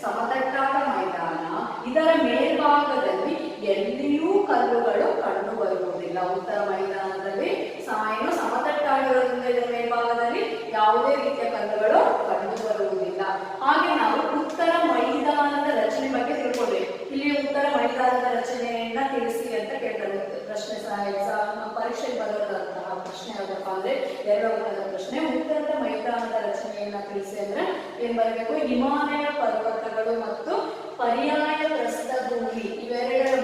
ಸಮತಟ್ಟಾದ ಮೈದಾನ. ಇದರ ಮೇಲ್ಭಾಗದಲ್ಲಿ ಎಲ್ಲಿಯೂ ಕಲ್ಲುಗಳು ಕಂಡು ಬರುವುದಿಲ್ಲ. ಉತ್ತರ ಮೈದಾನದಲ್ಲಿ ಸಮತಟ್ಟಾಗಿರೋದ್ರಿಂದ ಇದರ ಮೇಲ್ಭಾಗದಲ್ಲಿ ಯಾವುದೇ ರೀತಿಯ ಕಲ್ಲುಗಳು ಕಂಡು ಬರುವುದಿಲ್ಲ. ಹಾಗೆ ನಾವು ಉತ್ತರ ಮೈದಾನದ ರಚನೆ ಬಗ್ಗೆ ತಿಳ್ಕೊಂಡ್ವಿ. ಇಲ್ಲಿ ಉತ್ತರ ಮೈದಾನದ ರಚನೆಯನ್ನ ತಿಳಿಸಿ ಅಂತ ಕೇಳ್ತಾರೆ ಪ್ರಶ್ನೆ. ಪರೀಕ್ಷೆಗೆ ಬರೋದಂತಹ ಪ್ರಶ್ನೆ ಯಾವ್ದಪ್ಪ ಅಂದ್ರೆ 2ನೇ ಪ್ರಶ್ನೆ. ಉತ್ತರದ ಮೈದಾನದ ರಚನೆಯನ್ನ ತಿಳಿಸಿ ಅಂದ್ರೆ ಏನ್ ಬರಬೇಕು? ಹಿಮಾಲಯ ಪರ್ವತಗಳು ಮತ್ತು ಪರ್ಯಾಯ ಪ್ರಸ್ಥಭೂಮಿ ಇವೆರಡರ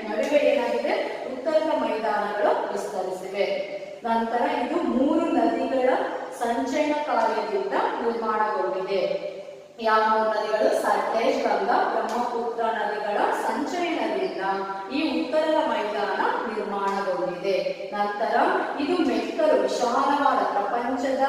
ನಡುವೆ ಏನಾಗಿದೆ? ಉತ್ತರದ ಮೈದಾನಗಳು ವಿಸ್ತರಿಸಿವೆ. ನಂತರ ಇದು 3 ನದಿಗಳ ಸಂಚಯನ ಕಾರ್ಯದಿಂದ ನಿರ್ಮಾಣಗೊಂಡಿದೆ. ಯಾವ 3 ನದಿಗಳು? ಸಟ್ಲೇಜ್, ಗಂಗಾ, ಬ್ರಹ್ಮಪುತ್ರ ನದಿಗಳ ಸಂಚಯನದಿಂದ ಈ ಉತ್ತರದ ಮೈದಾನ ನಿರ್ಮಾಣಗೊಂಡಿದೆ. ನಂತರ ಇದು ಮೆಕ್ಕಲು ವಿಶಾಲವಾದ ಪ್ರಪಂಚದ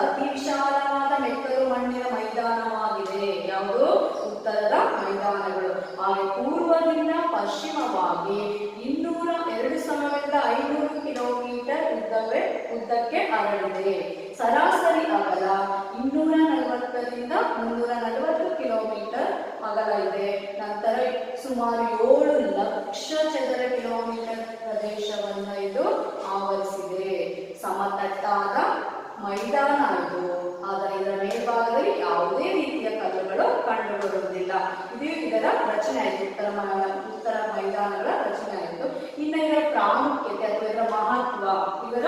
ಅತಿ ವಿಶಾಲವಾದ ಮೆಕ್ಕಲು ಮಣ್ಣಿನ ಮೈದಾನವಾಗಿದೆ. ಯಾವುದು? ಉತ್ತರದ ಮೈದಾನಗಳು. ಹಾಗೆ ಪೂರ್ವದಿಂದ ಪಶ್ಚಿಮವಾಗಿ 2500 ಕಿಲೋಮೀಟರ್ ಉದ್ದಕ್ಕೆ ಹರಡಿದೆ. ಸರಾಸರಿ ಅಗಲ 240ರಿಂದ 340 ಕಿಲೋಮೀಟರ್ ಅಗಲ ಇದೆ. ನಂತರ ಸುಮಾರು 7 ಲಕ್ಷ ಚದರ ಕಿಲೋಮೀಟರ್ ಪ್ರದೇಶವನ್ನ ಇದು ಆವರಿಸಿದೆ. ಸಮತಟ್ಟಾದ ಮೈದಾನ ಇದು. ಆದರೆ ಇದರ ಮೇಲ್ಭಾಗದಲ್ಲಿ ಯಾವುದೇ ರೀತಿಯ ಕಲ್ಲುಗಳು ಕಂಡುಬರುವುದಿಲ್ಲ. ಇದು ಇದರ ರಚನೆ ಆಯಿತು. ಉತ್ತರ ಮೈದಾನಗಳ ರಚನೆ ಆಯಿತು. ಇನ್ನು ಇದರ ಪ್ರಾಮುಖ್ಯತೆ ಅಥವಾ ಇದರ ಮಹತ್ವ, ಇದರ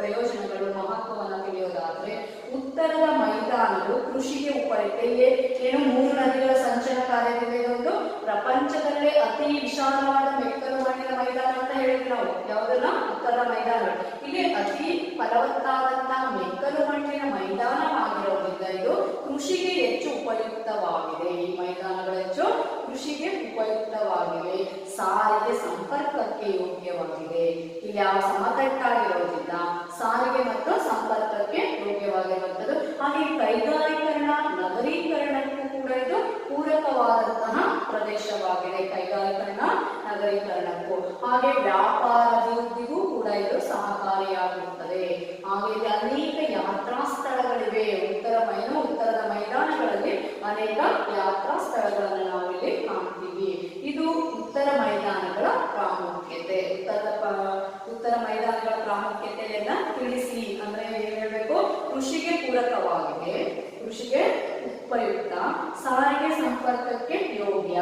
ಪ್ರಯೋಜನಗಳು ಮಹತ್ವವನ್ನು ತಿಳಿಯೋದಾದ್ರೆ ಉತ್ತರದ ಮೈದಾನವು ಕೃಷಿಗೆ ಉಪಯುಕ್ತ. ಏನು 3 ನದಿಗಳ ಸಂಚಯನ ಕಾರ್ಯದಿಂದ ಇದೊಂದು ಪ್ರಪಂಚದಲ್ಲೇ ಅತಿ ವಿಶಾಲವಾದ ಮೆಕ್ಕಲು ಮಣ್ಣಿನ ಮೈದಾನ ಅಂತ ಹೇಳಿದ್ವಿ ನಾವು. ಯಾವುದನ್ನ? ಉತ್ತರದ ಮೈದಾನಗಳು. ಇಲ್ಲಿ ಅತಿ ಫಲವತ್ತಾದಂತಹ ಮೆಕ್ಕಲು ಮಣ್ಣಿನ ಮೈದಾನವಾಗಿರೋದ್ರಿಂದ ಇದು ಕೃಷಿಗೆ ಹೆಚ್ಚು ಉಪಯುಕ್ತವಾಗಿದೆ. ಈ ಮೈದಾನಗಳು ಹೆಚ್ಚು ಕೃಷಿಗೆ ಉಪಯುಕ್ತವಾಗಿವೆ. ಸಾರಿಗೆ ಸಂಪರ್ಕಕ್ಕೆ ಯೋಗ್ಯವಾಗಿದೆ. ಇಲ್ಲಿ ಯಾವ ಸಮತಟ್ಟಾಗಿರೋದಿಲ್ಲ, ಸಾರಿಗೆ ಮತ್ತು ಸಂಪರ್ಕಕ್ಕೆ ಹಾಗೆ ವ್ಯಾಪಾರ ಅಭಿವೃದ್ಧಿಗೂ ಕೂಡ ಇದು ಸಹಕಾರಿಯಾಗಿರುತ್ತದೆ. ಹಾಗೆ ಇಲ್ಲಿ ಅನೇಕ ಯಾತ್ರಾ ಸ್ಥಳಗಳಿವೆ. ಉತ್ತರದ ಮೈದಾನಗಳಲ್ಲಿ ಅನೇಕ ಯಾತ್ರಾ ಸ್ಥಳಗಳನ್ನು ನಾವು ಇಲ್ಲಿ ಕಾಣ್ತೀವಿ. ಇದು ಉತ್ತರ ಮೈದಾನಗಳ ಪ್ರಾಮುಖ್ಯತೆ. ಉತ್ತರ ಮೈದಾನಗಳ ಪ್ರಾಮುಖ್ಯತೆಯನ್ನ ತಿಳಿಸಿ ಅಂದ್ರೆ ಏನ್ ಹೇಳ್ಬೇಕು? ಕೃಷಿಗೆ ಪೂರಕವಾಗಿದೆ, ಕೃಷಿಗೆ ಉಪಯುಕ್ತ, ಸಾರಿಗೆ ಸಂಪರ್ಕಕ್ಕೆ ಯೋಗ್ಯ,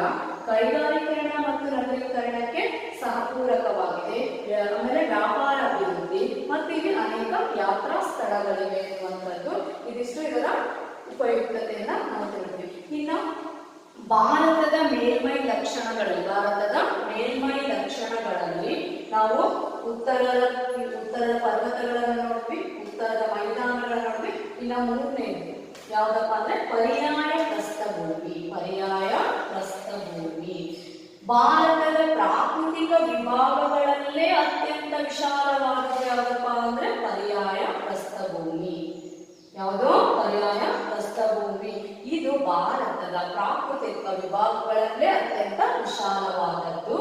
ಕೈಗಾರೀಕರಣ ಮತ್ತು ನಗರೀಕರಣಕ್ಕೆ ಸಹಪೂರಕವಾಗಿದೆ, ಆಮೇಲೆ ವ್ಯಾಪಾರ ಅಭಿವೃದ್ಧಿ ಮತ್ತು ಇಲ್ಲಿ ಅನೇಕ ಯಾತ್ರಾ ಸ್ಥಳಗಳಿವೆ ಎನ್ನುವಂಥದ್ದು. ಇದಿಷ್ಟು ಇದರ ಉಪಯುಕ್ತತೆಯನ್ನ ನಾವು ತಿಳಿದ್ವಿ. ಇನ್ನು ಭಾರತದ ಮೇಲ್ಮೈ ಲಕ್ಷಣಗಳಲ್ಲಿ ನಾವು ಉತ್ತರದ ಪರ್ವತಗಳನ್ನು ನೋಡ್ವಿ, ಉತ್ತರದ ಮೈದಾನಗಳನ್ನು ನೋಡ್ವಿ. ಇನ್ನು ಮೂರನೇದು ಯಾವ್ದಪ್ಪ ಅಂದ್ರೆ ಪರ್ಯಾಯ ಪ್ರಸ್ಥಭೂಮಿ. ಭಾರತದ ಪ್ರಾಕೃತಿಕ ವಿಭಾಗಗಳಲ್ಲೇ ಅತ್ಯಂತ ವಿಶಾಲವಾದದ್ದು ಯಾವ್ದಪ್ಪ ಅಂದ್ರೆ ಪರ್ಯಾಯ ಪ್ರಸ್ಥಭೂಮಿ. ಯಾವುದು? ಪರ್ಯಾಯ ಪ್ರಸ್ಥಭೂಮಿ. ಇದು ಭಾರತದ ಪ್ರಾಕೃತಿಕ ವಿಭಾಗಗಳಲ್ಲೇ ಅತ್ಯಂತ ವಿಶಾಲವಾದದ್ದು.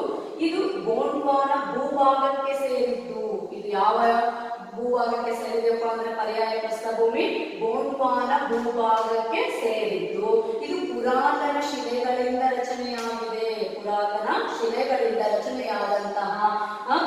ಇದು ಗೋಂಡ್ವಾನ ಭೂಭಾಗಕ್ಕೆ ಸೇರಿದ್ದು. ಇದು ಯಾವ ಭೂಭಾಗಕ್ಕೆ ಸೇರಿದೆಪ್ಪ ಅಂದ್ರೆ ಪರ್ಯಾಯ ಪ್ರಸ್ಥಭೂಮಿ ಗೋಂಡ್ವಾನ ಭೂಭಾಗಕ್ಕೆ ಸೇರಿದ್ದು. ಇದು ಪುರಾತನ ಶಿಲೆಗಳಿಂದ ರಚನೆಯಾದಂತಹ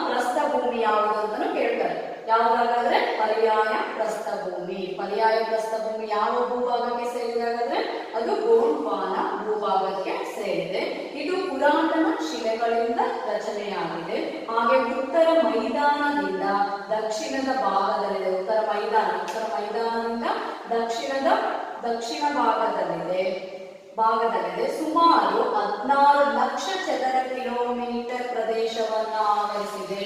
ಪ್ರಸ್ಥಭೂಮಿ ಯಾವುದು ಅಂತಾನು ಕೇಳ್ತಾರೆ. ಯಾವ್ದಾದ್ರೆ ಪರ್ಯಾಯ ಪ್ರಸ್ಥಭೂಮಿ. ಪರ್ಯಾಯ ಪ್ರಸ್ಥಭೂಮಿ ಯಾವ ಭೂಭಾಗಕ್ಕೆ ಸೇರಿದೆ ಹಾಗಾದ್ರೆ ಅದು ಗೋಂಡ್ವಾನ ಭೂಭಾಗಕ್ಕೆ ಸೇರಿದೆ. ಇದು ಪುರಾತನ ಶಿಲೆಗಳಿಂದ ರಚನೆಯಾಗಿದೆ. ಹಾಗೆ ಉತ್ತರ ಮೈದಾನದಿಂದ ದಕ್ಷಿಣದ ಭಾಗದಲ್ಲಿದೆ. ಉತ್ತರ ಮೈದಾನದಿಂದ ದಕ್ಷಿಣ ಭಾಗದಲ್ಲಿದೆ ಸುಮಾರು 16 ಲಕ್ಷ ಚದರ ಕಿಲೋಮೀಟರ್ ಪ್ರದೇಶವನ್ನ ಆವರಿಸಿದೆ.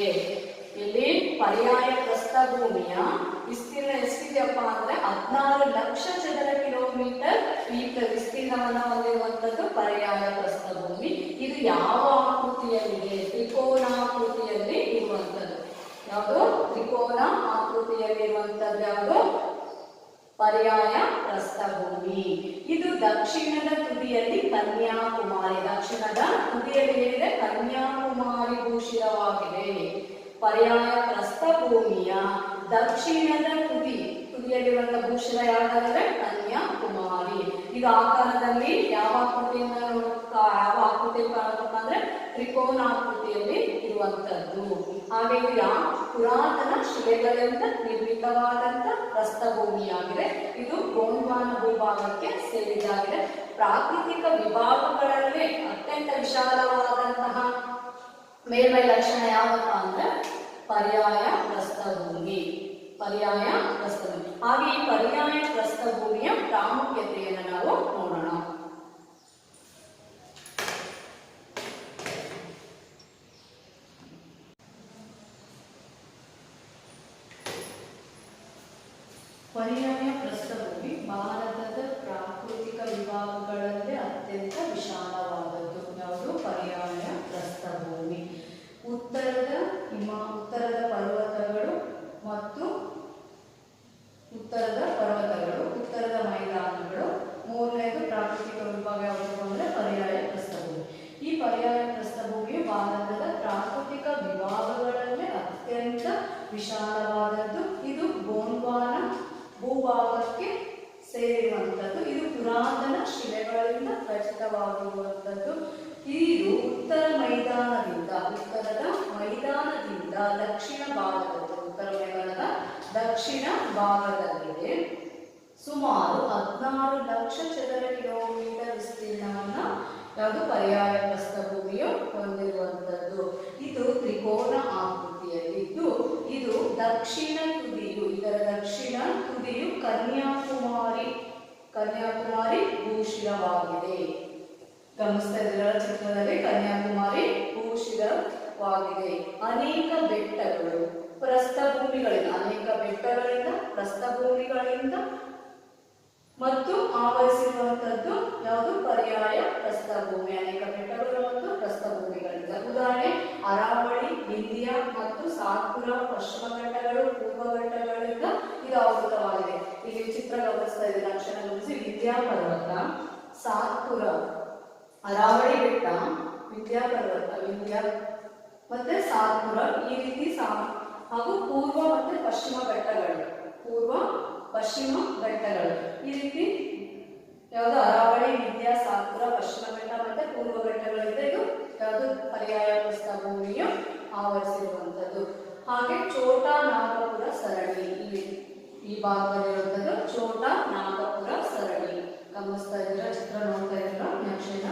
ಇಲ್ಲಿ ಪರ್ಯಾಯ ಪ್ರಸ್ಥಭೂಮಿಯ ವಿಸ್ತೀರ್ಣ ಎಷ್ಟಿದೆಯಪ್ಪ ಅಂದ್ರೆ 16 ಲಕ್ಷ ಚದರ ಕಿಲೋಮೀಟರ್ ವಿಸ್ತೀರ್ಣವನ್ನ ಹೊಂದಿರುವಂತದ್ದು ಪರ್ಯಾಯ ಪ್ರಸ್ಥಭೂಮಿ. ಇದು ಯಾವ ಆಕೃತಿಯಲ್ಲಿದೆ? ತ್ರಿಕೋನಾಕೃತಿಯಲ್ಲಿ ಇರುವಂತದ್ದು. ಯಾವುದು? ತ್ರಿಕೋನ ಆಕೃತಿಯಲ್ಲಿರುವಂತದ್ದು ಯಾವುದು? ಪರ್ಯಾಯ ಪ್ರಸ್ಥಭೂಮಿ. ಇದು ದಕ್ಷಿಣದ ತುದಿಯಲ್ಲಿ ಏನಿದೆ? ಕನ್ಯಾಕುಮಾರಿ ಭೂಷಿತವಾಗಿದೆ. ಪರ್ಯಾಯ ಪ್ರಸ್ಥಭೂಮಿಯ ದಕ್ಷಿಣದ ತುದಿಯಲ್ಲಿರುವಂತಹ ಭೂಷಿತ ಯಾವ್ದಾದ್ರೆ ಕನ್ಯಾಕುಮಾರಿ. ಇದು ಆಕಾರದಲ್ಲಿ ಯಾವ ಆಕೃತಿಯಿಂದ ಕಾಣಬೇಕಪ್ಪ ಅಂದ್ರೆ ತ್ರಿಕೋನಾಕೃತಿಯಲ್ಲಿ ಇರುವಂತದ್ದು. ಹಾಗೆ ಇದು ಪುರಾತನ ಶಿಲೆಗಳಿಂದ ನಿರ್ಮಿತವಾದಂತ ಪ್ರಸ್ಥಭೂಮಿಯಾಗಿದೆ. ಇದು ಗೋಂಡ್ವಾನ ಭೂಭಾಗಕ್ಕೆ ಸೇರಿದಾಗಿದೆ. ಪ್ರಾಕೃತಿಕ ವಿಭಾಗಗಳಲ್ಲಿ ಅತ್ಯಂತ ವಿಶಾಲವಾದಂತಹ ಮೇಲ್ಮೈ ಲಕ್ಷಣ ಯಾವಪ್ಪ ಅಂದ್ರೆ ಪರ್ಯಾಯ ಪ್ರಸ್ಥಭೂಮಿ. ಹಾಗೆ ಈ ಪರ್ಯಾಯ ಪ್ರಸ್ಥಭೂಮಿಯ ಪ್ರಾಮುಖ್ಯತೆಯನ್ನು ನಾವು ನೋಡೋಣ. ಪರ್ಯಾಯ ಪ್ರಸ್ಥಭೂಮಿ ಭಾರತದ ಪ್ರಾಕೃತಿಕ ವಿಭಾಗಗಳಲ್ಲಿ ಅತ್ಯಂತ ವಿಶಾಲವಾದದ್ದು. ಯಾವುದು? ಪರ್ಯಾಯ ಪ್ರಸ್ಥಭೂಮಿ. ಉತ್ತರದ ಪರ್ವತಗಳು ಮತ್ತು ಉತ್ತರದ ಮೈದಾನಗಳು. ಮೂರನೇದು ಪ್ರಾಕೃತಿಕ ವಿಭಾಗ ಯಾವುದು ಅಂದ್ರೆ ಪರ್ಯಾಯ ಪ್ರಸ್ಥಭೂಮಿ. ಈ ಪರ್ಯಾಯ ಪ್ರಸ್ಥಭೂಮಿ ಭಾರತದ ಪ್ರಾಕೃತಿಕ ವಿಭಾಗಗಳಲ್ಲೇ ಅತ್ಯಂತ ವಿಶಾಲವಾದದ್ದು. ಇದು ಗೋಂಡ್ವಾನ ಭೂಭಾಗಕ್ಕೆ ಸೇರಿರುವಂತದ್ದು. ಇದು ಪುರಾತನ ಶಿಲೆಗಳಿಂದ ರಚಿತವಾಗಿರುವಂತದ್ದು. ಇದು ಉತ್ತರದ ಮೈದಾನದಿಂದ ದಕ್ಷಿಣ ಭಾಗದಲ್ಲಿದೆ. ಸುಮಾರು 16 ಲಕ್ಷ ಚದರ ಕಿಲೋಮೀಟರ್ ವಿಸ್ತೀರ್ಣವನ್ನ ಯಾವುದು? ಪರ್ಯಾಯ ಪ್ರಸ್ಥಭೂಮಿಯು ಹೊಂದಿರುವಂತದ್ದು. ಇದು ತ್ರಿಕೋನ ಆಕೃತಿಯಲ್ಲಿದ್ದು ಇದು ಇದರ ದಕ್ಷಿಣ ತುದಿಯು ಕನ್ಯಾಕುಮಾರಿ ಭೂಷಿತವಾಗಿದೆ. ಗಮನಿಸ್ತಾ ಇದ್ದೀರಾ ಚಿತ್ರದಲ್ಲಿ? ಕನ್ಯಾಕುಮಾರಿ ಭೂಷಿತವಾಗಿದೆ. ಅನೇಕ ಬೆಟ್ಟಗಳು ಪ್ರಸ್ಥಭೂಮಿಗಳಿಂದ ಮತ್ತು ಆವರಿಸಿರುವಂತದ್ದು ಯಾವುದು? ಪರ್ಯಾಯ ಪ್ರಸ್ಥಭೂಮಿ. ಅನೇಕ ಬೆಟ್ಟಗಳು ಮತ್ತು ಪ್ರಸ್ಥಭೂಮಿಗಳಿಂದ. ಉದಾಹರಣೆ ಅರಾವಳಿ, ವಿಂಧ್ಯ ಮತ್ತು ಸಾತ್ಪುರ ಪಶ್ಚಿಮ ಘಟ್ಟಗಳು, ಪೂರ್ವ ಘಟ್ಟಗಳಿಂದ ಇದು ಆವೃತವಾಗಿದೆ. ಇಲ್ಲಿ ಚಿತ್ರ ಗಮನಿಸ್ತಾ ಇದ್ದೀರಾ? ಅಕ್ಷರ ಗಮನಿಸಿ. ವಿಂಧ್ಯ ಪರ್ವತ, ಸಾತ್ಪುರ, ಅರಾವಳಿ ಬೆಟ್ಟ, ವಿಂಧ್ಯ ಮತ್ತೆ ಸಾತ್ಪುರ ಈ ರೀತಿ ಹಾಗೂ ಪೂರ್ವ ಮತ್ತೆ ಪಶ್ಚಿಮ ಘಟ್ಟಗಳು, ಪೂರ್ವ ಪಶ್ಚಿಮ ಘಟ್ಟಗಳು ಈ ರೀತಿ ಯಾವುದು ಅರಾವಳಿ, ವಿಂಧ್ಯ, ಸಾತ್ಪುರ, ಪಶ್ಚಿಮ ಘಟ್ಟ ಮತ್ತೆ ಪೂರ್ವ ಘಟ್ಟಗಳಿಂದ ಇದು ಯಾವುದು ಪರ್ಯಾಯ ಪ್ರಸ್ಥಭೂಮಿಯು ಆವರಿಸಿರುವಂಥದ್ದು. ಹಾಗೆ ಚೋಟ ನಾಗಪುರ ಸರಣಿ ಈ ಭಾಗದಲ್ಲಿರುವಂಥದ್ದು ಚೋಟ ನಾಗಪುರ ಸರಣಿ. ಗಮನಿಸ್ತಾ ಇದ್ದೀರಾ, ಚಿತ್ರ ನೋಡ್ತಾ ಇದ್ದೀರಾ ನಕ್ಷೆನ?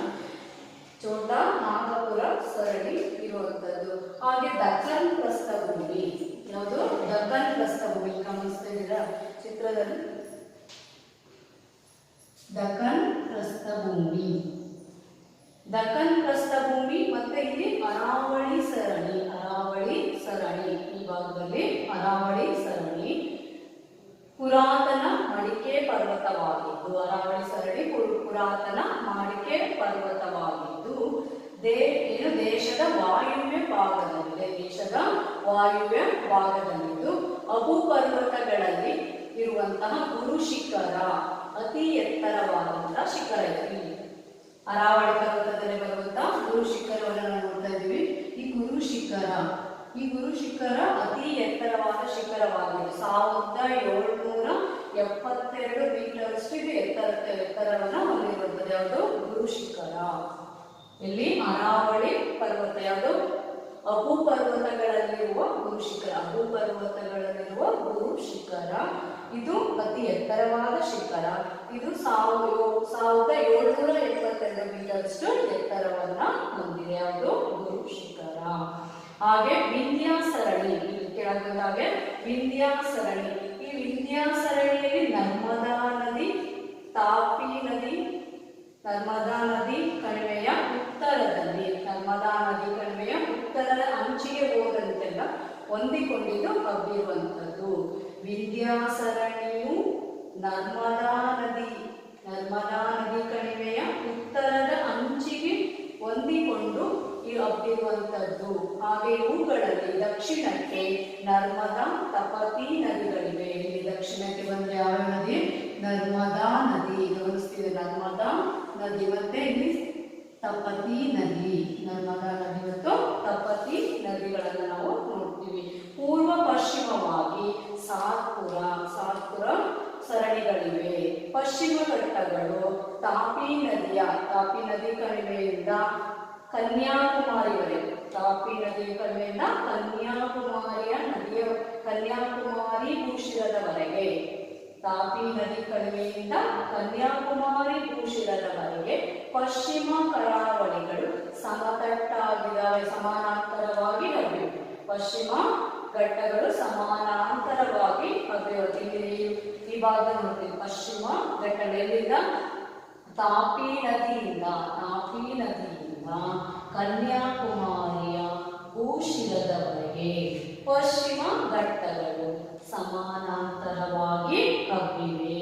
ಚೋಟ ನಾಗಪುರ ಸರಣಿ ಇರುವಂಥದ್ದು. ಹಾಗೆ ದಕ್ಕನ್ ಪ್ರಸ್ಥಭೂಮಿ, ಯಾವುದು ದಕ್ಕನ್ ಪ್ರಸ್ಥಭೂಮಿ ಗಮನಿಸ್ತಾ ಇದ್ದೀರಾ ಚಿತ್ರದಲ್ಲಿ? ದಕ್ಕನ್ ಪ್ರಸ್ಥಭೂಮಿ, ದಕ್ಕನ್ ಪ್ರಸ್ಥಭೂಮಿ ಮತ್ತೆ ಇಲ್ಲಿ ಅರಾವಳಿ ಸರಣಿ, ಅರಾವಳಿ ಸರಣಿ ಈ ಭಾಗದಲ್ಲಿ ಅರಾವಳಿ ಸರಣಿ ಪುರಾತನ ಮಡಿಕೆ ಪರ್ವತವಾಗಿದ್ದು, ಅರಾವಳಿ ಸರಣಿ ಪುರಾತನ ಮಡಿಕೆ ಪರ್ವತವಾಗಿದ್ದು ದೇಶದ ವಾಯುವ್ಯ ಭಾಗದಲ್ಲಿದೆ, ದೇಶದ ವಾಯುವ್ಯ ಭಾಗದಲ್ಲಿದ್ದು ಅಬು ಪರ್ವತಗಳಲ್ಲಿ ಇರುವಂತಹ ಗುರು ಶಿಖರ, ಅತಿ ಎತ್ತರವಾದಂತಹ ಶಿಖರ ಇದೆ. ಅರಾವಳಿ ಪರ್ವತದಲ್ಲಿ ಬರುವಂತಹ ಗುರು ಶಿಖರವನ್ನು ನಾವು ನೋಡ್ತಾ ಇದ್ದೀವಿ. ಈ ಗುರು ಶಿಖರ ಅತಿ ಎತ್ತರವಾದ ಶಿಖರವಾಗಿದೆ. 1772 ಮೀಟರ್ಷ್ಟು ಇದು ಎತ್ತರವನ್ನು ಹೊಂದಿರುತ್ತದೆ. ಯಾವುದು ಗುರು ಶಿಖರ. ಇಲ್ಲಿ ಅರಾವಳಿ ಪರ್ವತ, ಯಾವುದು ಅಬು ಪರ್ವತಗಳಲ್ಲಿರುವ ಗುರು ಶಿಖರ, ಅಬು ಪರ್ವತಗಳಲ್ಲಿರುವ ಗುರು ಶಿಖರ ಇದು ಅತಿ ಎತ್ತರವಾದ ಶಿಖರ. ಇದು 1772 ಮೀಟರ್ಷ್ಟು ಎತ್ತರವನ್ನ ಹೊಂದಿದೆ. ಯಾವುದು ಗುರು ಶಿಖರ. ಹಾಗೆ ವಿಂಧ್ಯ ಸರಣಿ, ಕೆಳಗೆ ವಿಂಧ್ಯ ಸರಣಿ. ಈ ವಿಂಧ್ಯ ಸರಣಿಯಲ್ಲಿ ನರ್ಮದಾ ನದಿ, ತಾಪಿ ನದಿ, ನರ್ಮದಾ ನದಿ ಕಣಿವೆಯ ಉತ್ತರದಲ್ಲಿ, ನರ್ಮದಾ ನದಿ ಕಣಿವೆಯ ಉತ್ತರದ ಅಂಚಿಗೆ ಹೋದಂತೆಲ್ಲ ಹೊಂದಿಕೊಂಡಿದ್ದು ಹಬ್ಬಿರುವಂಥದ್ದು. ವಿಂಧ್ಯ ಸರಣಿಯು ನರ್ಮದಾ ನದಿ ಕಣಿವೆಯ ಉತ್ತರದ ಅಂಚಿಗೆ ಹೊಂದಿಕೊಂಡು ಹಬ್ಬಿರುವಂಥದ್ದು. ಹಾಗೆ ಇವುಗಳಲ್ಲಿ ದಕ್ಷಿಣಕ್ಕೆ ನರ್ಮದಾ, ತಪತಿ ನದಿಗಳಿವೆ. ಇಲ್ಲಿ ದಕ್ಷಿಣಕ್ಕೆ ಬಂದ್ರೆ ಯಾವ ನದಿ? ನರ್ಮದಾ ನದಿ. ಗಮನಿಸ್ತೀವಿ, ನರ್ಮದಾ ನದಿ ಮತ್ತೆ ಇಲ್ಲಿ ತಪತಿ ನದಿ, ನರ್ಮದಾ ನದಿ ಮತ್ತು ತಪತಿ ನದಿಗಳನ್ನು ನಾವು ನೋಡ್ತೀವಿ. ಪೂರ್ವ ಪಶ್ಚಿಮವಾಗಿ ಸಾತ್ಪುರ ಸರಣಿಗಳಿವೆ. ಪಶ್ಚಿಮ ಘಟ್ಟಗಳು ತಾಪಿ ನದಿ ಕಣಿವೆಯಿಂದ ಕನ್ಯಾಕುಮಾರಿವರೆಗೆ, ತಾಪಿ ನದಿಯ ಕಣಿವೆಯಿಂದ ಕನ್ಯಾಕುಮಾರಿ ಭೂಶಿರದವರೆಗೆ, ತಾಪಿ ನದಿ ಕಣಿವೆಯಿಂದ ಕನ್ಯಾಕುಮಾರಿ ಭೂಶಿರದವರೆಗೆ ಪಶ್ಚಿಮ ಕರಾವಳಿಗಳು ಸಮತಟ್ಟಾಗಿದ್ದಾವೆ, ಸಮಾನಾಂತರವಾಗಿ ಹಬ್ಬಿವೆ. ಪಶ್ಚಿಮ ಘಟ್ಟಗಳು ಸಮಾನಾಂತರವಾಗಿ ಹಬ್ಬಿವೆ. ಈ ಭಾಗ ನೋಡ್ತೀವಿ. ಪಶ್ಚಿಮ ಘಟ್ಟಗಳು ಎಲ್ಲಿಂದ? ತಾಪಿ ನದಿಯಿಂದ ಕನ್ಯಾಕುಮಾರಿಯ ಭೂಶಿರದವರೆಗೆ ಪಶ್ಚಿಮ ಘಟ್ಟಗಳು ಸಮಾನಾಂತರವಾಗಿ ಹಬ್ಬಿವೆ.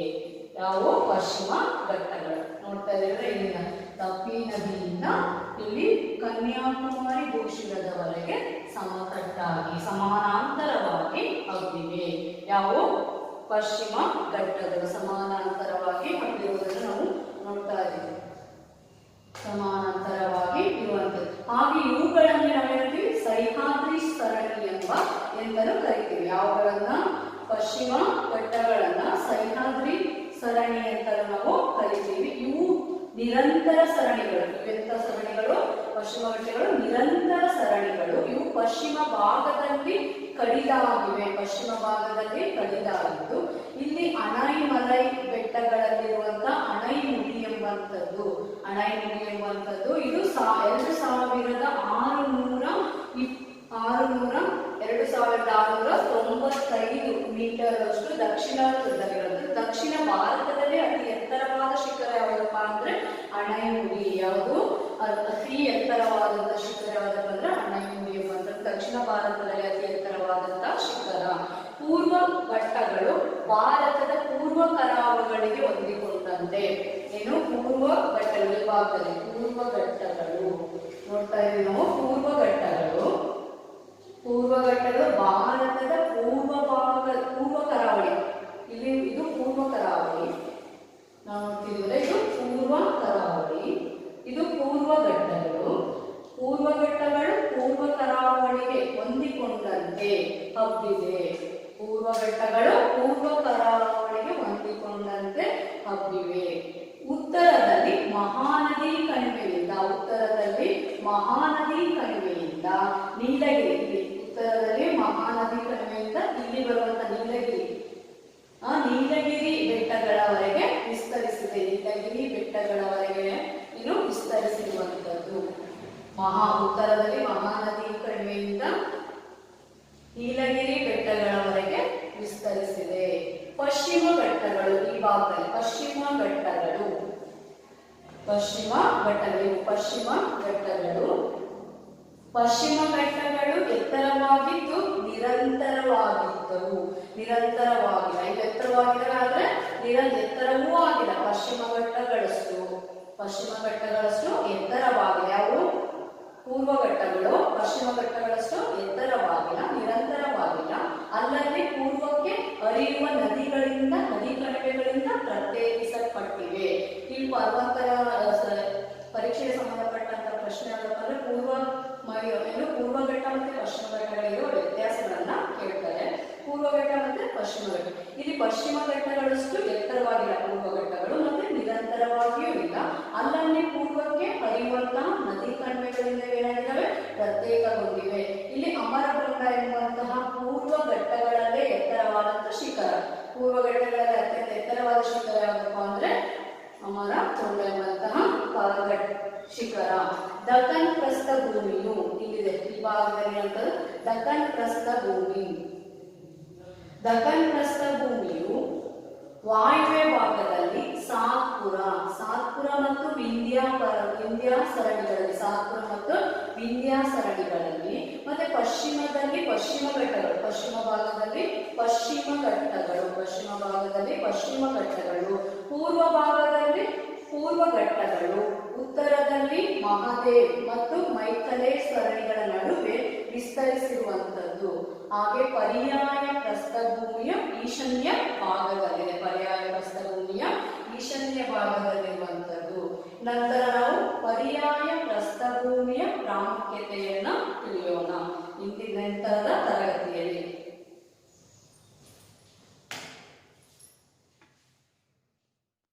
ಯಾವ ಪಶ್ಚಿಮ ಘಟ್ಟಗಳು ನೋಡ್ತಾ ಇದ್ದೇವೆ. ಇಲ್ಲಿಂದ ತಾಪಿ ನದಿಯಿಂದ ಇಲ್ಲಿ ಕನ್ಯಾಕುಮಾರಿ ಭೂಶಿರದವರೆಗೆ ಸಮತಟ್ಟಾಗಿ ಸಮಾನಾಂತರವಾಗಿ ಹಬ್ಬಿವೆ. ಯಾವ ಪಶ್ಚಿಮ ಘಟ್ಟಗಳು ಸಮಾನಾಂತರವಾಗಿ ಹಬ್ಬಿರುವುದನ್ನು ನಾವು ನೋಡ್ತಾ ಇದ್ದೀವಿ. ಸಮಾನಾಂತರವಾಗಿ ಇರುವಂಥದ್ದು. ಹಾಗೆ ಇವುಗಳನ್ನು ನಾವು ಹೇಳ್ತೀವಿ ಸಹ್ಯಾದ್ರಿ ಸರಣಿ ಎಂತಲೂ ಕರಿತೀವಿ. ಯಾವುಗಳನ್ನ? ಪಶ್ಚಿಮ ಘಟ್ಟಗಳನ್ನ ಸಹ್ಯಾದ್ರಿ ಸರಣಿ ಅಂತಲೂ ನಾವು ಕರಿತೀವಿ. ಇವು ನಿರಂತರ ಸರಣಿಗಳು. ಇವೆಂತ ಸರಣಿಗಳು? ಪಶ್ಚಿಮ ಘಟ್ಟಗಳು ನಿರಂತರ ಸರಣಿಗಳು. ಇವು ಪಶ್ಚಿಮ ಭಾಗದಲ್ಲಿ ಕಡಿದಾಗಿವೆ. ಇಲ್ಲಿ ಅಣೈಮಲೈ ಬೆಟ್ಟಗಳಲ್ಲಿರುವಂತಹ ಅಣೈಮುಡಿ ಎಂಬಂಥದ್ದು ಇದು 2695 ಮೀಟರ್ ಅಷ್ಟು ದಕ್ಷಿಣದಲ್ಲಿರೋದು. ದಕ್ಷಿಣ ಭಾರತದಲ್ಲಿ ಅತಿ ಎತ್ತರವಾದ ಶಿಖರ ಯಾವುದಪ್ಪ ಅಂದ್ರೆ ಅಣೈಮುಡಿ. ಯಾವುದು ಅತಿ ಎತ್ತರವಾದಂತಹ ಶಿಖರ ಯಾವುದಪ್ಪ ಅಂದ್ರೆ ಅಣೈಮುಡಿ ಎಂಬಂಥದ್ದು ದಕ್ಷಿಣ ಭಾರತದಲ್ಲಿ ಅತಿ ಎತ್ತರವಾದಂತಹ ಶಿಖರ. ಪೂರ್ವ ಘಟ್ಟಗಳು ಭಾರತದ ಪೂರ್ವ ಕರಾವಳಿಗೆ ಹೊಂದಿಕೊಂಡಂತೆ. ಏನು? ಪೂರ್ವ ಘಟ್ಟಗಳು ಭಾಗದಲ್ಲಿ ಪೂರ್ವ ಘಟ್ಟಗಳು ನೋಡ್ತಾ ಇದ್ದೀವಿ ನಾವು. ಪೂರ್ವ ಘಟ್ಟಗಳು ಭಾರತದ ಪೂರ್ವ ಕರಾವಳಿ. ಇಲ್ಲಿ ಇದು ಪೂರ್ವ ಕರಾವಳಿ ನಾವು ನೋಡ್ತಿದ್ದೀವಲ್ಲ, ಇದು ಪೂರ್ವ ಕರಾವಳಿ, ಇದು ಪೂರ್ವ ಘಟ್ಟಗಳು. ಪೂರ್ವ ಕರಾವಳಿ ಪೂರ್ವ ಘಟ್ಟಗಳು ಪೂರ್ವ ಕರಾವಳಿಗೆ ಹೊಂದಿಕೊಂಡಂತೆ ಹಬ್ಬಿವೆ. ಉತ್ತರದಲ್ಲಿ ಮಹಾನದಿ ಕಣಿವೆಯಿಂದ ನೀಲಗಿರಿ, ಉತ್ತರದಲ್ಲಿ ಮಹಾನದಿ ಕಣಿವೆಯಿಂದ ಇಲ್ಲಿ ಬರುವಂತ ನೀಲಗಿರಿ ಬೆಟ್ಟಗಳವರೆಗೆ ವಿಸ್ತರಿಸಿದೆ. ನೀಲಗಿರಿ ಬೆಟ್ಟಗಳವರೆಗೆ ಇದು ವಿಸ್ತರಿಸಿರುವಂತದ್ದು. ಉತ್ತರದಲ್ಲಿ ಮಹಾನದಿ ಕಣಿವೆಯಿಂದ ನೀಲಗಿರಿ ಬೆಟ್ಟಗಳವರೆಗೆ ವಿಸ್ತರಿಸಿದೆ. ಪಶ್ಚಿಮ ಘಟ್ಟಗಳು, ಈ ಭಾಗದಲ್ಲಿ ಪಶ್ಚಿಮ ಘಟ್ಟಗಳು ಎತ್ತರವಾಗಿದ್ದು ನಿರಂತರವಾಗಿದ್ದವು. ಎತ್ತರವಾಗಿಲ್ಲ ಆದ್ರೆ ಎತ್ತರವೂ ಆಗಿಲ್ಲ. ಪಶ್ಚಿಮ ಘಟ್ಟಗಳಷ್ಟು ಎತ್ತರವಾಗಿಲ್ಲ. ಅವು ಪೂರ್ವ ಘಟ್ಟಗಳು ಪಶ್ಚಿಮ ಘಟ್ಟಗಳಷ್ಟು ಎತ್ತರವಾಗಿಲ್ಲ, ನಿರಂತರವಾಗಿಲ್ಲ. ಅಲ್ಲದೆ ಪೂರ್ವಕ್ಕೆ ಹರಿಯುವ ನದಿ ಕಣಿವೆಗಳಿಂದ ಪ್ರತ್ಯೇಕಿಸಲ್ಪಟ್ಟಿವೆ. ಇಲ್ಲಿ ಪರೀಕ್ಷೆಗೆ ಸಂಬಂಧಪಟ್ಟಂತ ಪ್ರಶ್ನೆ ಆಗಬೇಕಂದ್ರೆ ಪೂರ್ವ ಘಟ್ಟ ಮತ್ತೆ ಪಶ್ಚಿಮ ಘಟ್ಟಗಳಿರುವ ವ್ಯತ್ಯಾಸಗಳನ್ನ ಕೇಳ್ತಾರೆ. ಪೂರ್ವ ಘಟ್ಟ ಮತ್ತೆ ಪಶ್ಚಿಮ ಘಟ್ಟ. ಇಲ್ಲಿ ಪಶ್ಚಿಮ ಘಟ್ಟಗಳಷ್ಟು ಎತ್ತರವಾಗಿಲ್ಲ ಪೂರ್ವ ಘಟ್ಟಗಳು, ಮತ್ತೆ ನಿರಂತರವಾಗಿಯೂ ಇಲ್ಲ. ಅಲ್ಲಲ್ಲಿ ಪೂರ್ವಕ್ಕೆ ಹರಿಯುವಂತಹ ನದಿ ಕಣಿವೆಗಳಿಂದ ಏನಾಗಿದ್ದಾವೆ, ಪ್ರತ್ಯೇಕಗೊಂಡಿವೆ. ಇಲ್ಲಿ ಅಮರಬೃಂಗ ಎನ್ನುವಂತಹ ಪೂರ್ವ ಘಟ್ಟಗಳಲ್ಲೇ ಎತ್ತರವಾದಂತಹ ಶಿಖರ. ಪೂರ್ವ ಘಟ್ಟಗಳಲ್ಲಿ ಅತ್ಯಂತ ಎತ್ತರವಾದ ಶಿಖರ ಯಾವ್ದಪ್ಪ ಅಂದ್ರೆ ಅಮರಬೃಂಗ ಎನ್ನುವಂತಹ ಶಿಖರ. ದಕ್ಕನ್ ಪ್ರಸ್ಥಭೂಮಿಯು ಇಲ್ಲಿದೆ. ಈ ಭಾಗದಲ್ಲಿ ಅಂತದ್ದು ದಕ್ಕನ್ ಪ್ರಸ್ಥಭೂಮಿಯು ವಾಯುವ್ಯ ಭಾಗದಲ್ಲಿ ಸಾತ್ಪುರ ಮತ್ತು ವಿಂಧ್ಯ ಸರಣಿಗಳಲ್ಲಿ ಮತ್ತೆ ಪಶ್ಚಿಮದಲ್ಲಿ ಪಶ್ಚಿಮ ಭಾಗದಲ್ಲಿ ಪಶ್ಚಿಮ ಘಟ್ಟಗಳು, ಪೂರ್ವ ಭಾಗದಲ್ಲಿ ಪೂರ್ವ ಘಟ್ಟಗಳು, ಉತ್ತರದಲ್ಲಿ ಮಹಾದೇವ್ ಮತ್ತು ಮೈಥಿಲೇ ಸರಣಿಗಳ ನಡುವೆ ವಿಸ್ತರಿಸಿರುವಂತದ್ದು. ಹಾಗೆ ಪರ್ಯಾಯ ಪ್ರಸ್ಥಭೂಮಿಯ ಈಶಾನ್ಯ ಭಾಗದಲ್ಲಿರುವಂತದ್ದು. ನಂತರ ನಾವು ಪರ್ಯಾಯ ಪ್ರಸ್ಥಭೂಮಿಯ ಪ್ರಾಮುಖ್ಯತೆಯನ್ನ ತಿಳಿಯೋಣ. ಇಂದಿನ ನಂತರದ ತರಗತಿ